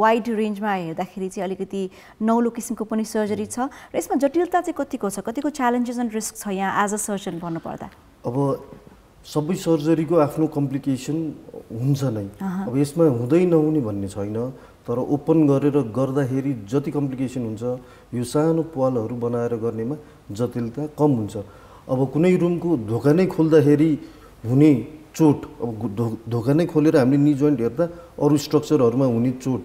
वाइड रेन्जमा हेर्दाखेरि चाहिँ अलिकति नौलो किसिमको पनि सर्जरी छ र यसमा जटिलता चाहिँ कतिको छ, कतिको च्यालेन्जेस एन्ड रिस्क छ यहाँ एज अ सर्जन भन्नुपर्दा? अब सबै सर्जरीको आफ्नो कम्प्लिकेसन हुन्छ नै, अब यसमा हुँदै नहुने भन्ने छैन, तर ओपन गरेर गर्दाखेरि जति कम्प्लिकेसन हुन्छ यो सानो प्वालहरू बनाएर गर्नेमा जटिलता कम हुन्छ। अब कुनै रुमको ढोका नै खोल्दाखेरि हुने चोट, अब ढोका नै खोलेर हामीले नी जोइन्ट हेर्दा अरू स्ट्रक्चरहरूमा हुने चोट,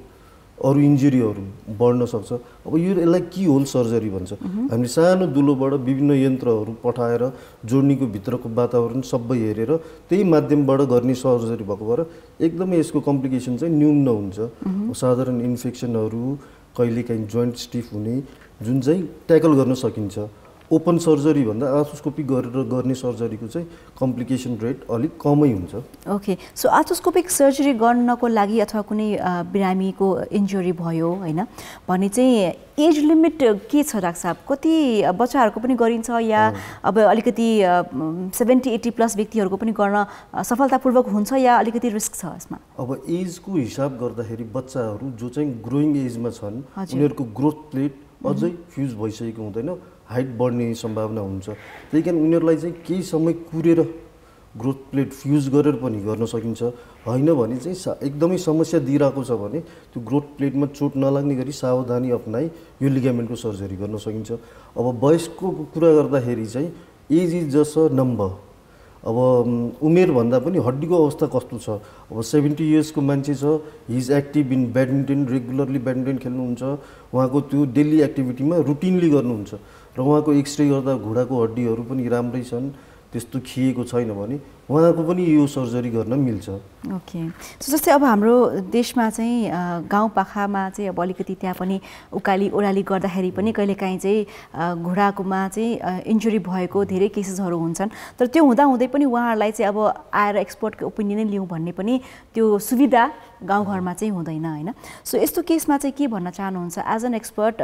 अरू इन्जुरीहरू बढ्न सक्छ। अब यसलाई की होल सर्जरी भन्छ। हामीले सानो दुलोबाट विभिन्न यन्त्रहरू पठाएर जोड्नीको भित्रको वातावरण सबै हेरेर त्यही माध्यमबाट गर्ने सर्जरी भएको भएर एकदमै यसको कम्प्लिकेसन चाहिँ न्यून हुन्छ। साधारण इन्फेक्सनहरू, कहिलेकाहीँ जोइन्ट स्टिफ हुने जुन चाहिँ ट्याकल गर्न सकिन्छ। ओपन सर्जरी भन्दा आर्थोस्कोपी गरेर गर्ने सर्जरीको चाहिँ कम्प्लिकेसन रेट अलिक कमै हुन्छ। ओके, सो आर्थोस्कोपिक सर्जरी गर्नको लागि अथवा कुनै बिरामीको इन्जुरी भयो हैन भने चाहिँ एज लिमिट के छ डाक्टर साहब? कति बच्चाहरूको पनि गरिन्छ या अब अलिकति 70-80 प्लस व्यक्तिहरूको पनि गर्न सफलतापूर्वक हुन्छ या अलिकति रिस्क छ यसमा? अब एजको हिसाब गर्दाखेरि बच्चाहरू जो चाहिँ ग्रोइङ एजमा छन् उनीहरूको ग्रोथ प्लेट अझै फ्युज भइसकेको हुँदैन, हाइट बढ्ने सम्भावना हुन्छ। त्यही कारण उनीहरूलाई चाहिँ केही समय कुरेर ग्रोथ प्लेट फ्युज गरेर पनि गर्न सकिन्छ। होइन भने चाहिँ एकदमै समस्या दिइरहेको छ भने त्यो ग्रोथ प्लेटमा चोट नलाग्ने गरी सावधानी अपनाई यो लिगामेन्टको सर्जरी गर्न सकिन्छ। अब वयसको कुरा गर्दाखेरि चाहिँ age is just a number. अब उमेर भन्दा पनि हड्डीको अवस्था कस्तो छ। अब 70 इयर्सको मान्छे छ, he is active in badminton, regularly badminton खेल्नुहुन्छ, उहाँको त्यो डेली एक्टिभिटीमा रुटिनली गर्नुहुन्छ र उहाँको एक्सरे गर्दा घुँडाको हड्डीहरू पनि राम्रै छन्, त्यस्तो खिएको छैन भने उहाँको पनि यो सर्जरी गर्न मिल्छ। ओके, सो जस्तै अब हाम्रो देशमा चाहिँ गाउँपाखामा चाहिँ अब अलिकति त्यहाँ पनि उकाली ओह्राली गर्दाखेरि पनि कहिलेकाहीँ चाहिँ घुँडाकोमा चाहिँ इन्जुरी भएको धेरै केसेसहरू हुन्छन्। तर त्यो हुँदाहुँदै पनि उहाँहरूलाई चाहिँ अब आएर एक्सपर्टको ओपिनियनै लिउँ भन्ने पनि त्यो सुविधा गाउँघरमा चाहिँ हुँदैन होइन। सो यस्तो केसमा चाहिँ के भन्न चाहनुहुन्छ एज एन एक्सपर्ट,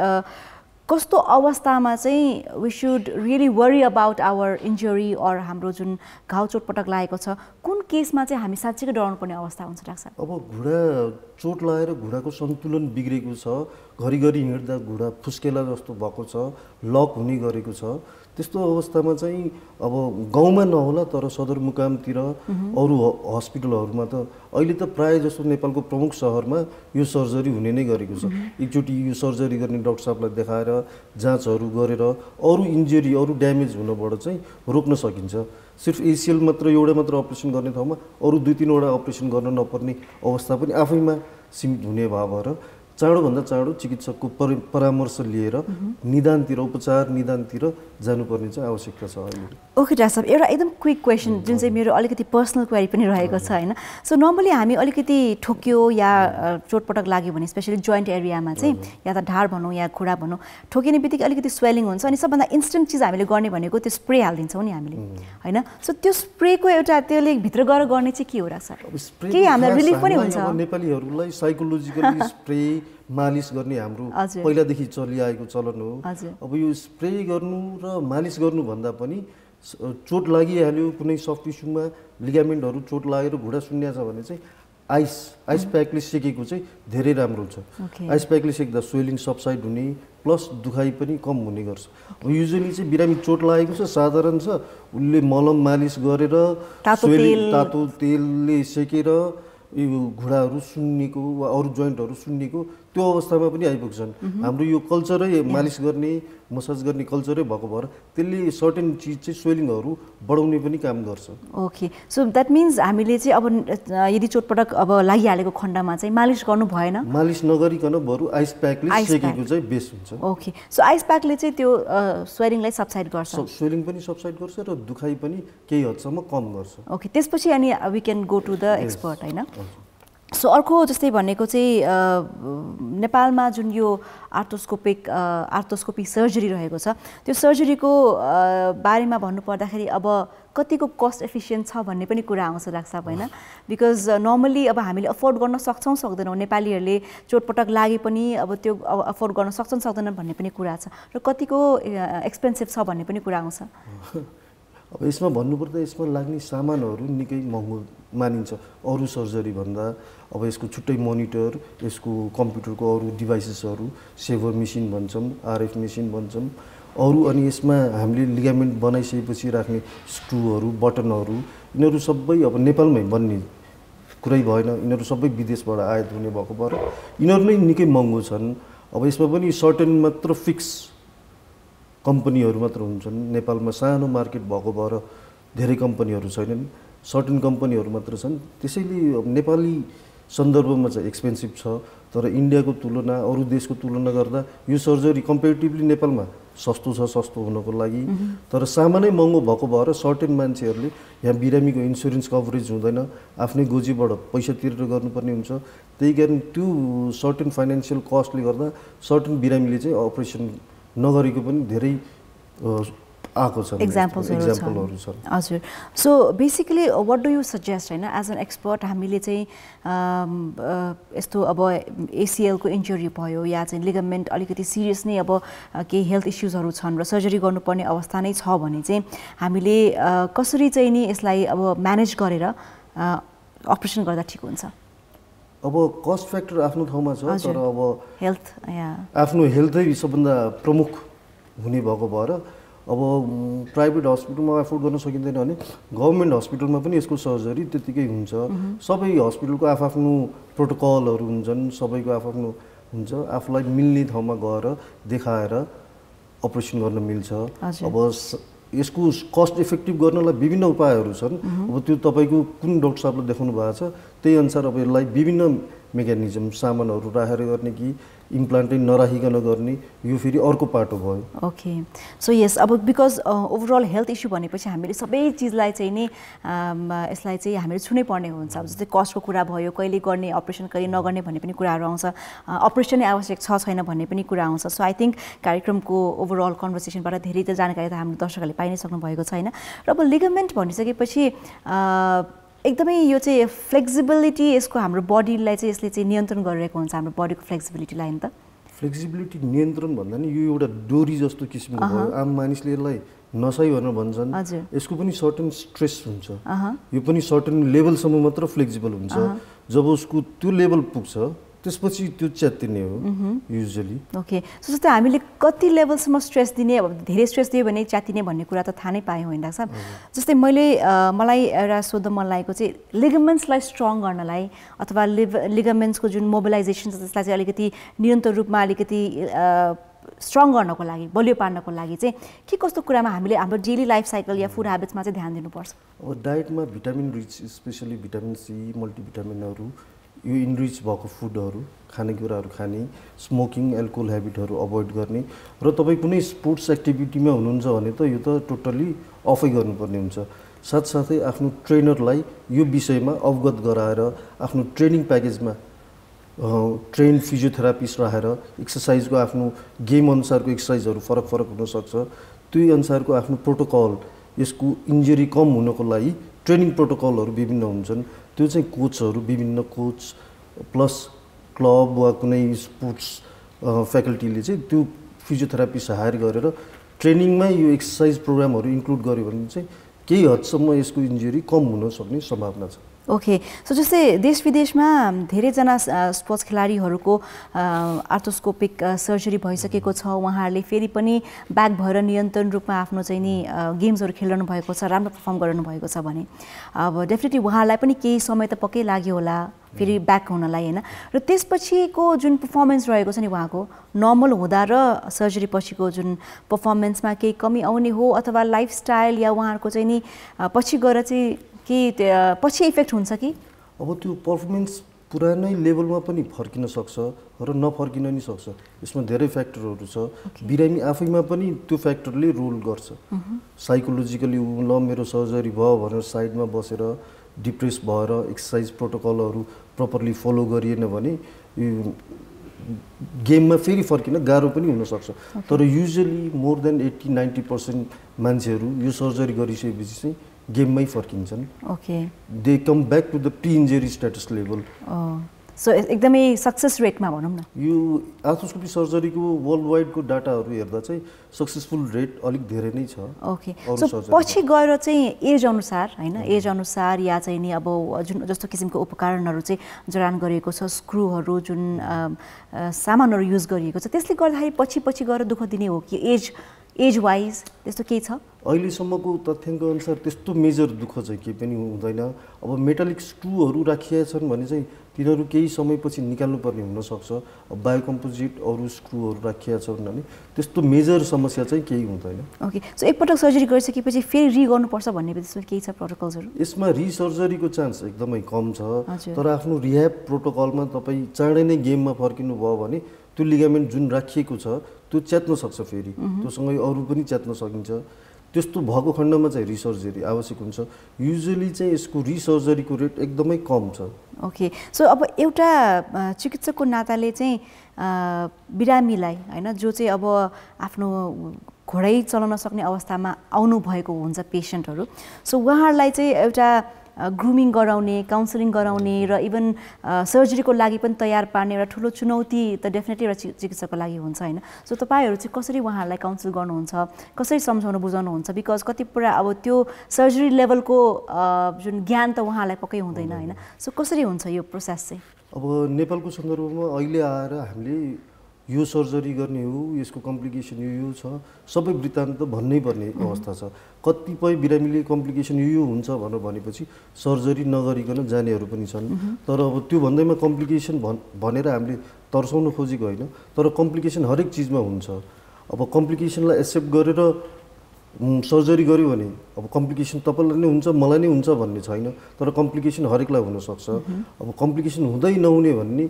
कस्तो अवस्थामा चाहिँ we should really worry about our injury or हाम्रो जुन घाउ चोटपटक लागेको छ, कुन केसमा चाहिँ हामी साँच्चीकै डराउनु पर्ने अवस्था हुन्छ डाक्टर साहब? अब घुँडा चोट लागेर घुँडाको सन्तुलन बिग्रेको छ, घरिघरि हिँड्दा घुँडा फुस्केला जस्तो भएको छ, लक हुने गरेको छ, त्यस्तो अवस्थामा चाहिँ अब गाउँमा नहोला तर सदरमुकामतिर अरू हस्पिटलहरूमा त अहिले त प्रायः जस्तो नेपालको प्रमुख सहरमा यो सर्जरी हुने नै गरेको छ। एकचोटि यो सर्जरी गर्ने डाक्टर साहबलाई देखाएर जाँचहरू गरेर अरू इन्जुरी अरू ड्यामेज हुनबाट चाहिँ रोक्न सकिन्छ। सिर्फ एसिएल मात्र एउटा मात्र अपरेसन गर्ने ठाउँमा अरू 2-3 वटा अपरेसन गर्न नपर्ने अवस्था पनि आफैमा सीमित हुने भएर चाँडोभन्दा चाँडो चिकित्सकको परामर्श लिएर निदानतिर उपचार निदानतिर जानुपर्ने चाहिँ आवश्यकता छ अहिले। ओके डाक्टर साहब, एउटा एकदम क्विक क्वेसन जुन चाहिँ मेरो अलिकति पर्सनल क्वेरी पनि रहेको छ होइन। सो नर्मली हामी अलिकति ठोक्यो या चोटपटक लाग्यो भने स्पेसली जोइन्ट एरियामा चाहिँ या त ढाड भनौँ या खुडा भनौँ, ठोकिने बित्तिकै अलिकति स्वेलिङ हुन्छ अनि सबभन्दा इन्स्टेन्ट चिज हामीले गर्ने भनेको त्यो स्प्रे हालिदिन्छौँ नि हामीले होइन। सो त्यो स्प्रेको एउटा त्यसले भित्र गएर गर्ने चाहिँ के हो डाक्टर साहब? के हामीलाई रिलिफ पनि हुन्छ? नेपालीहरूलाई साइकोलोजिकली स्प्रे मालिस गर्ने हाम्रो पहिलादेखि चलिआएको चलन हो। अब यो स्प्रे गर्नु र मालिस गर्नु भन्दा पनि चोट लागिहाल्यो कुनै सफ्ट टिस्युमा लिगामेन्टहरू चोट लागेर घुँडा सुन्निया छ भने चाहिँ आइस प्याकले सेकेको चाहिँ धेरै राम्रो छ। आइस प्याकले सेक्दा स्वेलिङ सबसाइड हुने प्लस दुखाइ पनि कम हुने गर्छ। युजुअली चाहिँ बिरामी चोट लागेको छ साधारण छ, उसले मलम मालिस गरेर तातो तेलले सेकेर यो घुँडाहरू सुन्नेको वा अरू जोइन्टहरू सुन्नेको त्यो अवस्थामा पनि आइपुग्छन्। हाम्रो यो कल्चरै मालिस गर्ने मसाज गर्ने कल्चरै भएको भएर त्यसले सर्टेन चिज चाहिँ स्वेलिङहरू बढाउने पनि काम गर्छ। ओके, सो द्याट मिन्स हामीले चाहिँ अब यदि चोटपटक अब लागिहालेको खण्डमा चाहिँ मालिस गर्नु भएन, मालिस नगरिकन बरु आइस प्याकले सेकेको चाहिँ बेस्ट हुन्छ। ओके, सो आइस प्याकले चाहिँ त्यो स्वेलिङलाई सबसाइड गर्छ, स्वेलिङ पनि सबसाइड गर्छ र दुखाइ पनि केही हदसम्म कम गर्छ। ओके, त्यसपछि अनि we can go to the expert होइन। सो अर्को जस्तै भनेको चाहिँ नेपालमा जुन यो आर्थोस्कोपी सर्जरी रहेको छ त्यो सर्जरीको बारेमा भन्नुपर्दाखेरि अब कतिको कस्ट एफिसियन्ट छ भन्ने पनि कुरा आउँछ डाक्टर साहब होइन। बिकज नर्मली अब हामीले अफोर्ड गर्न सक्छौँ सक्दैनौँ, नेपालीहरूले चोटपटक लागे पनि अब त्यो अफोर्ड गर्न सक्छन् सक्दैनन् भन्ने पनि कुरा छ र कतिको एक्सपेन्सिभ छ भन्ने पनि कुरा आउँछ। अब यसमा भन्नुपर्दा यसमा लाग्ने सामानहरू निकै महँगो मानिन्छ अरू सर्जरी भन्दा। अब यसको छुट्टै मोनिटर, यसको कम्प्युटरको अरू डिभाइसेसहरू, सेभर मेसिन भन्छौँ, आरएफ मेसिन भन्छौँ अरू, अनि यसमा हामीले लिगामेन्ट बनाइसकेपछि राख्ने स्क्रुहरू बटनहरू यिनीहरू सबै अब नेपालमै बन्ने कुरै भएन, यिनीहरू सबै विदेशबाट आयात हुने भएको भएर यिनीहरू नै निकै महँगो छन्। अब यसमा पनि सर्टेन मात्र फिक्स कम्पनीहरू मात्र हुन्छन्। नेपालमा सानो मार्केट भएको भएर धेरै कम्पनीहरू छैनन्, सर्टेन कम्पनीहरू मात्र छन्। त्यसैले नेपाली सन्दर्भमा चाहिँ एक्सपेन्सिभ छ, तर इन्डियाको तुलना अरू देशको तुलना गर्दा यो सर्जरी कम्पेरिटिभली नेपालमा सस्तो छ सस्तो हुनको लागि। तर सामानै महँगो भएको भएर सर्टेन मान्छेहरूले यहाँ बिरामीको इन्सुरेन्स कभरेज हुँदैन, आफ्नै गोजीबाट पैसा तिरेर गर्नुपर्ने हुन्छ। त्यही कारण त्यो सर्टेन फाइनेन्सियल कस्टले गर्दा सर्टेन बिरामीले चाहिँ अपरेसन नगरेको पनि धेरै आएको छ, एक्जाम्पलहरू छन्। हजुर, so basically what do you suggest होइन एज एन एक्सपर्ट? हामीले चाहिँ यस्तो अब एसिएलको इन्जुरी भयो या चाहिँ लिगामेन्ट अलिकति सिरियस नै अब केही हेल्थ इस्युजहरू छन् र सर्जरी गर्नुपर्ने अवस्था नै छ भने चाहिँ हामीले कसरी चाहिँ नि यसलाई अब म्यानेज गरेर अपरेसन गर्दा ठिक हुन्छ? अब कस्ट फ्याक्टर आफ्नो ठाउँमा छ, तर अब हेल्थ आफ्नो हेल्थै सबभन्दा प्रमुख हुने भएको भएर अब प्राइभेट हस्पिटलमा एफोर्ड गर्न सकिँदैन भने गभर्मेन्ट हस्पिटलमा पनि यसको सर्जरी त्यतिकै हुन्छ। सबै हस्पिटलको आफ्नो प्रोटोकलहरू हुन्छन्, सबैको आफ्नो हुन्छ। आफूलाई मिल्ने ठाउँमा गएर देखाएर अपरेसन गर्न मिल्छ। अब यसको कस्ट इफेक्टिभ गर्नलाई विभिन्न उपायहरू छन्। अब त्यो तपाईँको कुन डाक्टर साहबले देखाउनु भएको छ त्यही अनुसार अब यसलाई विभिन्न मेकानिजम सामानहरू राखेर गर्ने कि इम्प्लान्टै नराखिकन गर्ने यो फेरि अर्को पाटो भयो। ओके, सो यस, अब बिकज ओभरअल हेल्थ इस्यु भनेपछि हामीले सबै चिजलाई चाहिँ नि यसलाई चाहिँ हामीले छुनै पर्ने हुन्छ। अब जस्तै कस्टको कुरा भयो, कहिले गर्ने अपरेसन कहिले नगर्ने भन्ने पनि कुराहरू आउँछ, अपरेसनै आवश्यक छ छैन भन्ने पनि कुरा आउँछ। सो आई थिङ्क कार्यक्रमको ओभरअल कन्भर्सेसनबाट धेरै त जानकारी त हाम्रो दर्शकहरूले पाइ नै सक्नु भएको छ होइन। र अब लिगामेन्ट भनिसकेपछि एकदमै यो चाहिँ फ्लेक्सिबिलिटी यसको हाम्रो बडीलाई चाहिँ यसले चाहिँ नियन्त्रण गरिरहेको हुन्छ, हाम्रो बडीको फ्लेक्सिबिलिटीलाई नि त। फ्लेक्सिबिलिटी नियन्त्रण भन्दा नि यो एउटा डोरी जस्तो किसिमको भयो। आम मानिसले यसलाई नसाई भनेर भन्छन्, यसको पनि सर्टेन स्ट्रेस हुन्छ, यो पनि सर्टेन लेभलसम्म मात्र फ्लेक्सिबल हुन्छ। जब उसको त्यो लेभल पुग्छ त्यसपछि त्यो च्यातिने हो युजुअली। ओके, सो जस्तै हामीले कति लेभलसम्म स्ट्रेस दिने, अब धेरै स्ट्रेस दियो भने च्यातिने भन्ने कुरा त थाहा नै पाएँ होइन डाक्टर साहब। जस्तै मलाई एउटा सोध्न मन लागेको चाहिँ लिगामेन्ट्सलाई स्ट्रङ गर्नलाई अथवा लिगामेन्ट्सको जुन मोबिलाइजेसन छ त्यसलाई चाहिँ अलिकति निरन्तर रूपमा अलिकति स्ट्रङ गर्नको लागि, बलियो पार्नको लागि चाहिँ के कस्तो कुरामा हामीले हाम्रो डेली लाइफ साइकल या फुड ह्याबिट्समा चाहिँ ध्यान दिनुपर्छ? अब डायटमा vitamin rich, especially vitamin C, मल्टिभिटामिनहरू, यो इनरिच भएको फुडहरू, खानेकुराहरू खाने, स्मोकिङ, एल्कोहल ह्याबिटहरू अभोइड गर्ने। र तपाईँ कुनै स्पोर्ट्स एक्टिभिटीमा हुनुहुन्छ भने त यो त टोटल्ली अफै गर्नुपर्ने हुन्छ। साथसाथै आफ्नो ट्रेनरलाई यो विषयमा अवगत गराएर आफ्नो ट्रेनिङ प्याकेजमा ट्रेन फिजियोथेरापिस्ट राखेर एक्सर्साइजको आफ्नो गेम अनुसारको एक्सर्साइजहरू फरक फरक हुनसक्छ, त्यही अनुसारको आफ्नो प्रोटोकल, यसको इन्जुरी कम हुनको लागि ट्रेनिङ प्रोटोकलहरू विभिन्न हुन्छन्। त्यो चाहिँ कोचहरू, विभिन्न कोच प्लस क्लब वा कुनै स्पोर्ट्स फ्याकल्टीले चाहिँ त्यो फिजियोथेरापिस्ट हायर गरेर ट्रेनिङमै यो एक्सर्साइज प्रोग्रामहरू इन्क्लुड गर्यो भने चाहिँ केही हदसम्म यसको इन्जुरी कम हुन सक्ने सम्भावना छ। ओके, सो जस्तै देश विदेशमा धेरैजना स्पोर्ट्स खेलाडीहरूको आर्थोस्कोपिक सर्जरी भइसकेको छ, उहाँहरूले फेरि पनि ब्याक भएर नियन्त्रण रूपमा आफ्नो चाहिँ नि गेम्सहरू खेलिरहनु भएको छ, राम्रो पर्फर्म गरिरहनु भएको छ भने अब डेफिनेटली उहाँहरूलाई पनि केही समय त पक्कै लाग्यो होला फेरि ब्याक हुनलाई होइन। र त्यसपछिको जुन पर्फर्मेन्स रहेको छ नि उहाँको नर्मल हुँदा र सर्जरी पछिको जुन पर्फर्मेन्समा केही कमी आउने हो अथवा लाइफस्टाइल या उहाँहरूको चाहिँ नि पछि गएर चाहिँ कि पछि इफेक्ट हुन्छ कि? अब त्यो पर्फर्मेन्स पुरानै लेभलमा पनि फर्किन सक्छ र नफर्किन नि सक्छ। यसमा धेरै फ्याक्टरहरू छ। बिरामी आफैमा पनि त्यो फ्याक्टरले रोल गर्छ। साइकोलोजिकली ल मेरो सर्जरी भयो भनेर साइडमा बसेर डिप्रेस भएर एक्सर्साइज प्रोटोकलहरू प्रपरली फलो गरिएन भने गेममा फेरि फर्किन गाह्रो पनि हुनसक्छ। तर युजुअली मोर देन 80-90% मान्छेहरू यो सर्जरी गरिसकेपछि चाहिँ गेममै फर्किन्छन्। Okay, they come back to the pre injury status level. So एकदमै सक्सेस रेटमा भनौँ न, यो आर्थोस्कोपी सर्जरीको वर्ल्ड वाइडको डाटाहरू हेर्दा चाहिँ सक्सेसफुल रेट अलिक धेरै नै छ। ओके, सो पछि गएर चाहिँ एज अनुसार होइन, एज अनुसार या चाहिँ नि अब जुन जस्तो किसिमको उपकरणहरू चाहिँ जडान गरिएको छ, स्क्रुहरू जुन सामानहरू युज गरिएको छ, त्यसले गर्दाखेरि पछि गएर दुःख दिने हो कि एज वाइज त्यस्तो केही छ? अहिलेसम्मको तथ्याङ्क अनुसार त्यस्तो मेजर दुःख चाहिँ केही पनि हुँदैन। अब मेटालिक स्क्रुहरू राखिएका छन् भने चाहिँ तिनीहरू केही समयपछि निकाल्नुपर्ने हुनसक्छ। अब बायोकम्पोजिट अरू स्क्रुहरू राखिएका छन् भने त्यस्तो मेजर समस्या चाहिँ केही हुँदैन। ओके, सो एकपटक सर्जरी गरिसकेपछि फेरि गर्नुपर्छ भन्ने त्यस्तो केही छ प्रोटोकल्सहरू? यसमा रिसर्जरीको चान्स एकदमै कम छ। तर आफ्नो रिह्याब प्रोटोकलमा तपाईँ चाँडै नै गेममा फर्किनु भयो भने त्यो लिगामेन्ट जुन राखिएको छ त्यो च्यात्न सक्छ, फेरि त्योसँगै अरू पनि च्यात्न सकिन्छ। त्यस्तो भएको खण्डमा चाहिँ रिसर्जरी आवश्यक हुन्छ। युजुअली चाहिँ यसको रिसर्जरीको रेट एकदमै कम छ। ओके, सो अब एउटा चिकित्सकको नाताले चाहिँ बिरामीलाई होइन जो चाहिँ अब आफ्नो घोडै चलाउन सक्ने अवस्थामा आउनु भएको हुन्छ पेसेन्टहरू, सो उहाँहरूलाई चाहिँ एउटा ग्रुमिङ गराउने, काउन्सिलिङ गराउने र इभन सर्जरीको लागि पनि तयार पार्ने एउटा ठुलो चुनौती त डेफिनेटली एउटा चिकित्सकको लागि हुन्छ होइन। सो तपाईँहरू चाहिँ कसरी उहाँहरूलाई काउन्सिल गर्नुहुन्छ, कसरी सम्झाउनु बुझाउनुहुन्छ? बिकज कतिपय अब त्यो सर्जरी लेभलको जुन ज्ञान त उहाँहरूलाई पक्कै हुँदैन होइन। सो कसरी हुन्छ यो प्रोसेस चाहिँ? अब नेपालको सन्दर्भमा अहिले आएर हामीले यो सर्जरी गर्ने हो, यसको कम्प्लिकेसन यो छ, सबै वृत्तान्त भन्नै पर्ने अवस्था छ। कतिपय बिरामीले कम्प्लिकेसन यो हुन्छ भनेपछि सर्जरी नगरिकन जानेहरू पनि छन्। तर अब त्यो भन्दैमा कम्प्लिकेसन भनेर हामीले तर्साउन खोजेको होइन, तर कम्प्लिकेसन हरेक चिजमा हुन्छ। अब कम्प्लिकेसनलाई एक्सेप्ट गरेर सर्जरी गर्यो भने अब कम्प्लिकेसन तपाईँलाई नै हुन्छ मलाई नै हुन्छ भन्ने छैन, तर कम्प्लिकेसन हरेकलाई हुनसक्छ। अब कम्प्लिकेसन हुँदै नहुने भन्ने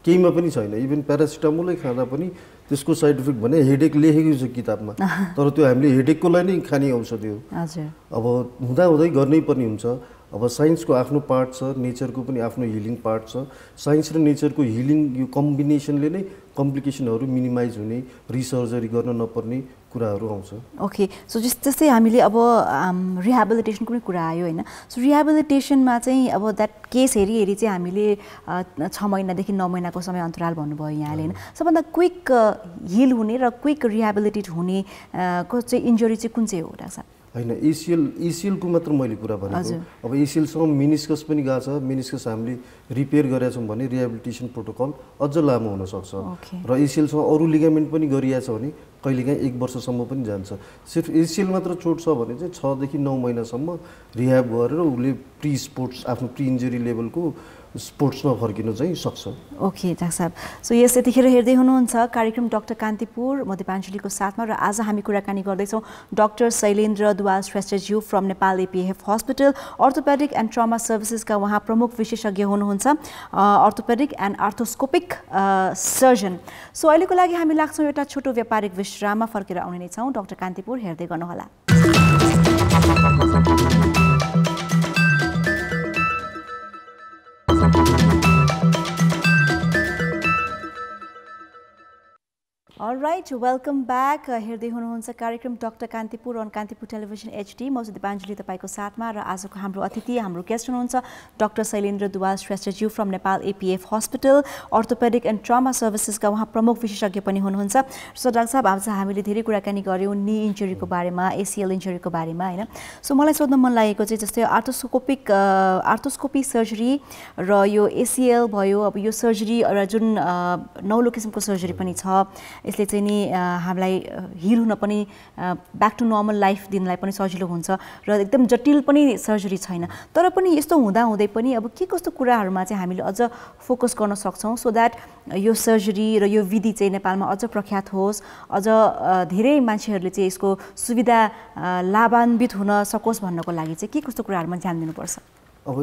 केहीमा पनि छैन। इभन प्यारासिटामोलै खाँदा पनि त्यसको साइड इफेक्ट भने हेडेक लेखेको छ किताबमा, तर त्यो हामीले हेडेकको लागि नै खाने औषधि हो। अब हुँदाहुँदै गर्नै पर्ने हुन्छ। अब साइन्सको आफ्नो पार्ट छ, नेचरको पनि आफ्नो हिलिङ पार्ट छ। साइन्स र नेचरको हिलिङ यो कम्बिनेसनले नै कम्प्लिकेसनहरू मिनिमाइज हुने, रिसर्जरी गर्न नपर्ने कुराहरू आउँछ। ओके, सो जस्तै हामीले अब रिहेबिलिटेसनको पनि कुरा आयो होइन। सो रिहेबिलिटेसनमा चाहिँ अब द्याट केस हेरी चाहिँ हामीले 6 महिनादेखि 9 महिनाको समय अन्तराल भन्नुभयो यहाँले होइन। सबभन्दा क्विक हिल हुने र क्विक रिहेबिलिटेट हुने को चाहिँ इन्जुरी चाहिँ कुन चाहिँ हो डाक्टर साहब? होइन, एसिएलको मात्र मैले कुरा भनेको। अब एसिएलसँग मिनिस्कस पनि गएको छ। मिनिस्कस हामीले रिपेयर गरेका छौँ भने रिहेबिलिटेसन प्रोटोकल अझ लामो हुनसक्छ। र एसिएलसँग अरू लिगामेन्ट पनि गरिएको छ भने कहिलेकाहीँ 1 वर्षसम्म पनि जान्छ। सिर्फ एसिएल मात्र चोट छ भने चाहिँ 6 देखि 9 महिनासम्म रिह्याब गरेर उसले प्री स्पोर्ट्स आफ्नो प्री इन्जुरी लेभलको स्पोर्ट्समा फर्किन चाहिँ सक्छ। ओके डाक्टर साहब, सो यस यतिखेर हेर्दै हुनुहुन्छ कार्यक्रम डाक्टर कान्तिपुर म दीपाञ्जलीको साथमा, र आज हामी कुराकानी गर्दैछौँ डाक्टर शैलेन्द्र दुवाल श्रेष्ठज्यू from Nepal APF hospital orthopaedic and trauma सर्भिसेसका उहाँ प्रमुख विशेषज्ञ हुनुहुन्छ, orthopaedic and arthroscopic surgeon. So अहिलेको लागि हामी लाग्छौँ एउटा छोटो व्यापारिक विश्राममा, फर्केर आउने नै छौँ। डाक्टर कान्तिपुर हेर्दै गर्नुहोला। Alright, welcome back. हेर्दै हुनुहुन्छ कार्यक्रम doctor Kantipur on Kantipur television HD। म दीपाञ्जली तपाईको साथमा, र आजको हाम्रो अतिथि हाम्रो गेस्ट हुनुहुन्छ डाक्टर शैलेन्द्र दुवाल श्रेष्ठज्यू from Nepal APF hospital orthopaedic and trauma सर्भिसेसका उहाँ प्रमुख विशेषज्ञ पनि हुनुहुन्छ। सो डाक्टर साहब, आज हामीले धेरै कुराकानी गऱ्यौँ नी इन्जुरीको बारेमा, एसिएल इन्जुरीको बारेमा होइन। सो मलाई सोध्न मन लागेको चाहिँ जस्तै आर्थोस्कोपी सर्जरी र यो एसिएल भयो, अब यो सर्जरी र जुन नौलो किसिमको सर्जरी पनि छ, यसले चाहिँ नि हामीलाई हिल हुन पनि ब्याक टु नर्मल लाइफ दिनलाई पनि सजिलो हुन्छ, र एकदम जटिल पनि सर्जरी छैन। तर पनि यस्तो हुँदाहुँदै पनि अब के कस्तो कुराहरूमा चाहिँ हामीले अझ फोकस गर्न सक्छौँ सो द्याट यो सर्जरी र यो विधि चाहिँ नेपालमा अझ प्रख्यात होस्, अझ धेरै मान्छेहरूले चाहिँ यसको सुविधा लाभान्वित हुन सकोस् भन्नको लागि चाहिँ के कस्तो कुराहरूमा ध्यान दिनुपर्छ? अब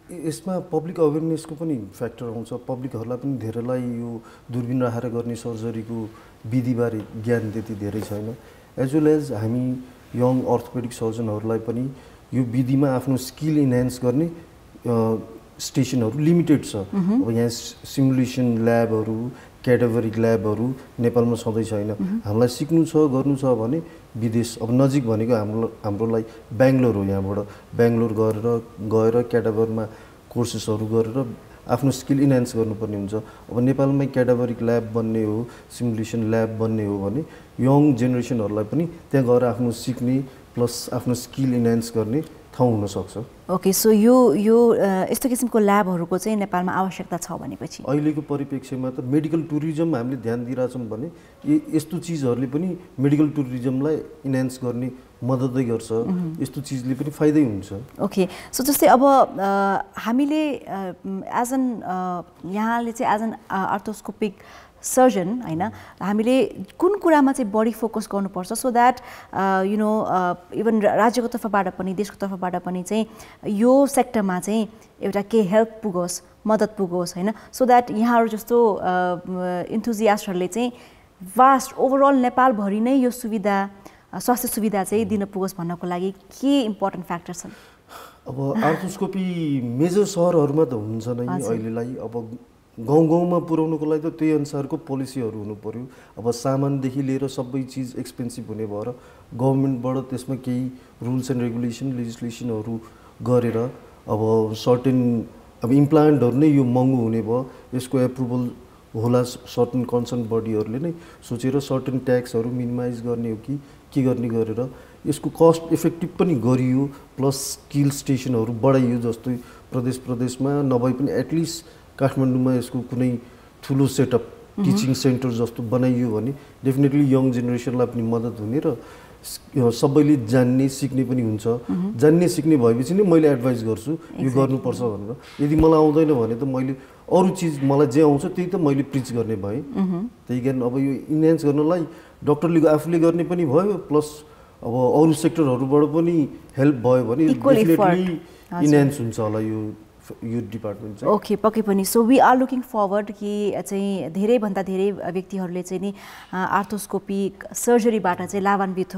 यसमा पब्लिक अवेरनेसको पनि फ्याक्टर आउँछ। पब्लिकहरूलाई पनि धेरैलाई यो दूरबिन राखेर गर्ने सर्जरीको विधिबारे ज्ञान त्यति धेरै छैन। एज वेल एज हामी यङ अर्थोपेडिक सर्जनहरूलाई पनि यो विधिमा आफ्नो स्किल इन्हान्स गर्ने स्टेसनहरू लिमिटेड छ। अब यहाँ सिमुलेसन ल्याबहरू, क्याडाभरिक ल्याबहरू नेपालमा सधैँ छैन। हामीलाई सिक्नु छ, गर्नु छ भने विदेश, अब नजिक भनेको हाम्रोलाई बेङ्गलोर हो। यहाँबाट बेङ्गलोर गएर क्याडाभरमा कोर्सेसहरू गरेर आफ्नो स्किल इन्हान्स गर्नुपर्ने हुन्छ। अब नेपालमै क्याडाभरिक ल्याब बन्ने हो, सिमुलेसन ल्याब बन्ने हो भने यङ जेनेरेसनहरूलाई पनि त्यहाँ गएर आफ्नो सिक्ने प्लस आफ्नो स्किल इन्हान्स गर्ने ठाउँ हुनसक्छ। ओके, सो यो यस्तो किसिमको ल्याबहरूको चाहिँ नेपालमा आवश्यकता छ भनेपछि अहिलेको परिप्रेक्ष्यमा त मेडिकल टुरिज्म हामीले ध्यान दिइरहेछौँ भने यस्तो चिजहरूले पनि मेडिकल टुरिज्मलाई इन्हान्स गर्ने मद्दतै गर्छ। यस्तो चिजले पनि फाइदै हुन्छ। ओके, सो जस्तै अब हामीले एज एन यहाँले चाहिँ एज एन आर्थोस्कोपिक सर्जन होइन, हामीले कुन कुरामा चाहिँ बढी फोकस गर्नुपर्छ so that you know even राज्यको तर्फबाट पनि देशको तर्फबाट पनि चाहिँ यो सेक्टरमा चाहिँ एउटा के हेल्प पुगोस्, मद्दत पुगोस् होइन, सो द्याट यहाँहरू जस्तो इन्थुजियास्टहरूले चाहिँ वास्ट ओभरअल नेपालभरि नै यो सुविधा, स्वास्थ्य सुविधा चाहिँ दिन पुगोस् भन्नको लागि के इम्पोर्टेन्ट फ्याक्टर छन्? अब आर्थोस्कोपी मेजर सहरहरूमा त हुन्छ नै अहिलेलाई। अब गाउँमा पुर्याउनुको लागि त त्यही अनुसारको पोलिसीहरू हुनु पर्यो। अब सामानदेखि लिएर सबै चिज एक्सपेन्सिभ हुने भएर गभर्मेन्टबाट त्यसमा केही रुल्स एन्ड रेगुलेसन लेजिस्लेसनहरू गरेर अब सर्टेन अब इम्प्लान्टहरू नै यो महँगो हुने भयो, यसको एप्रुभल होला सर्टेन कन्सर्न बडीहरूले नै सोचेर सर्टेन ट्याक्सहरू मिनिमाइज गर्ने हो कि के गर्ने गरेर यसको कस्ट इफेक्टिभ पनि गरियो, प्लस स्किल स्टेसनहरू बढाइयो। जस्तै प्रदेशमा नभए पनि एटलिस्ट काठमाडौँमा यसको कुनै ठुलो सेटअप टिचिङ सेन्टर जस्तो बनाइयो भने डेफिनेटली यङ जेनेरेसनलाई पनि मद्दत हुने र सबैले जान्ने सिक्ने पनि हुन्छ। जान्ने सिक्ने भएपछि नै मैले एडभाइस गर्छु यो गर्नुपर्छ भनेर। यदि मलाई आउँदैन भने त मैले अरू चिज मलाई जे आउँछ त्यही त मैले प्रिच गर्ने भएँ। त्यही कारण अब यो इन्हान्स गर्नलाई डक्टरले आफूले गर्ने पनि भयो, प्लस अब अरू सेक्टरहरूबाट पनि हेल्प भयो भने डेफिनेटली इन्हान्स हुन्छ होला यो यो डिपार्टमेन्ट चाहिँ। ओके, पक्कै पनि। So we are looking forward कि चाहिँ धेरैभन्दा धेरै व्यक्तिहरूले चाहिँ नि आर्थोस्कोपी सर्जरीबाट चाहिँ लाभान्वित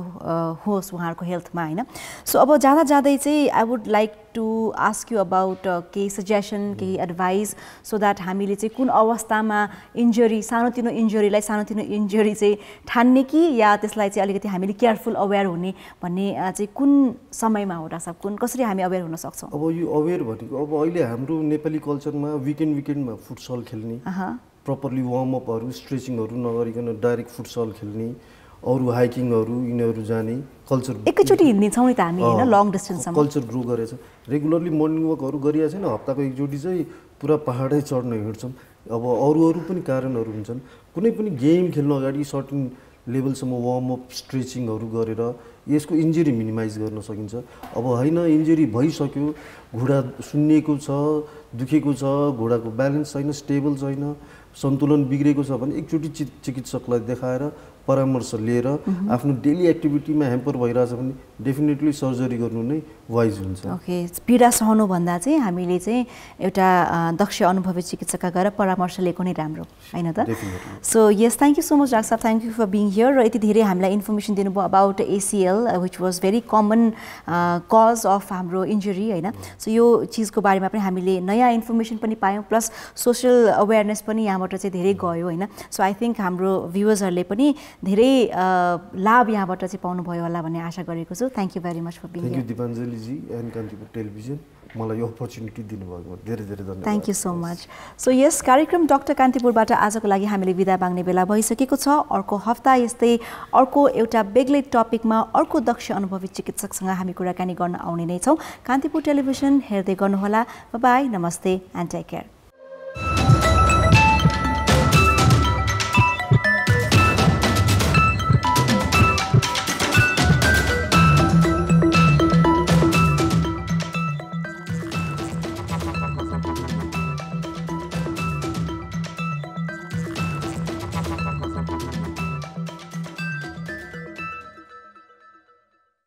होस् उहाँहरूको हेल्थमा होइन। सो अब जाँदा जाँदै चाहिँ I would like to ask you about केही सजेसन, केही एडभाइस, सो द्याट हामीले चाहिँ कुन अवस्थामा सानोतिनो इन्जरी चाहिँ ठान्ने कि या त्यसलाई चाहिँ अलिकति हामीले केयरफुल अवेर हुने भन्ने चाहिँ कुन समयमा हो डाक्टर साहब, कसरी हामी अवेर हुन सक्छौँ? अब यो अवेर भनेको अब अहिले हाम्रो नेपाली कल्चरमा विकेन्डमा फुटसल खेल्ने, प्रपरली वार्मअपहरू स्ट्रेचिङहरू नगरिकन डाइरेक्ट फुटसल खेल्ने, अरू हाइकिङहरू यिनीहरू जाने कल्चर एकैचोटि हिँड्नेछौँ नि त हामी होइन, लङ डिस्टेन्ससम्म कल्चर ग्रो गरेछ। रेगुलरली मर्निङ वकहरू गरिरहेको छैन, हप्ताको एकचोटि चाहिँ पुरा पहाडै चढ्न हिँड्छौँ। अब अरू पनि कारणहरू हुन्छन्। कुनै पनि गेम खेल्नु अगाडि सर्टेन लेभलसम्म वार्मअप स्ट्रेचिङहरू गरेर यसको इन्जुरी मिनिमाइज गर्न सकिन्छ। अब होइन इन्जुरी भइसक्यो, घुँडा सुन्निएको छ, दुखेको छ, घुँडाको ब्यालेन्स छैन, स्टेबल छैन, सन्तुलन बिग्रेको छ भने एकचोटि चिकित्सकलाई देखाएर परामर्श लिएर आफ्नो डेली एक्टिभिटीमा ह्याम्पर भइरहेछ भने डेफिनेटली सर्जरी गर्नु नै वाइज हुन्छ। ओके, पीडा सहनुभन्दा चाहिँ हामीले चाहिँ एउटा दक्ष अनुभवी चिकित्सकका गएर परामर्श लिएको नै राम्रो होइन त? So yes, thank you so much doctor साहब, thank you for being here. र यति धेरै हामीलाई इन्फर्मेसन दिनुभयो about ACL which was very common cause of हाम्रो इन्जुरी होइन। सो यो चिजको बारेमा पनि हामीले नयाँ इन्फर्मेसन पनि पायौँ, प्लस सोसियल अवेरनेस पनि यहाँबाट चाहिँ धेरै गयो होइन। सो आई थिङ्क हाम्रो भ्युवर्सहरूले पनि धेरै लाभ यहाँबाट चाहिँ पाउनुभयो होला भन्ने आशा गरेको छु। Thank you very much for being here. Thank you दिपाञ्जलीजी एन्ड कान्तिपुर टेलिभिजन, मलाई यो अपर्च्युनिटी दिनुभएको धेरै धेरै धन्यवाद। Thank you so much. So यस कार्यक्रम डाक्टर कान्तिपुरबाट आजको लागि हामीले बिदा माग्ने बेला भइसकेको छ। अर्को हप्ता यस्तै अर्को एउटा बेग्लै टपिकमा अर्को दक्ष अनुभवी चिकित्सकसँग हामी कुराकानी गर्न आउने नै छौँ। कान्तिपुर टेलिभिजन हेर्दै गर्नुहोला। बाई, नमस्ते एन्ड टेक केयर।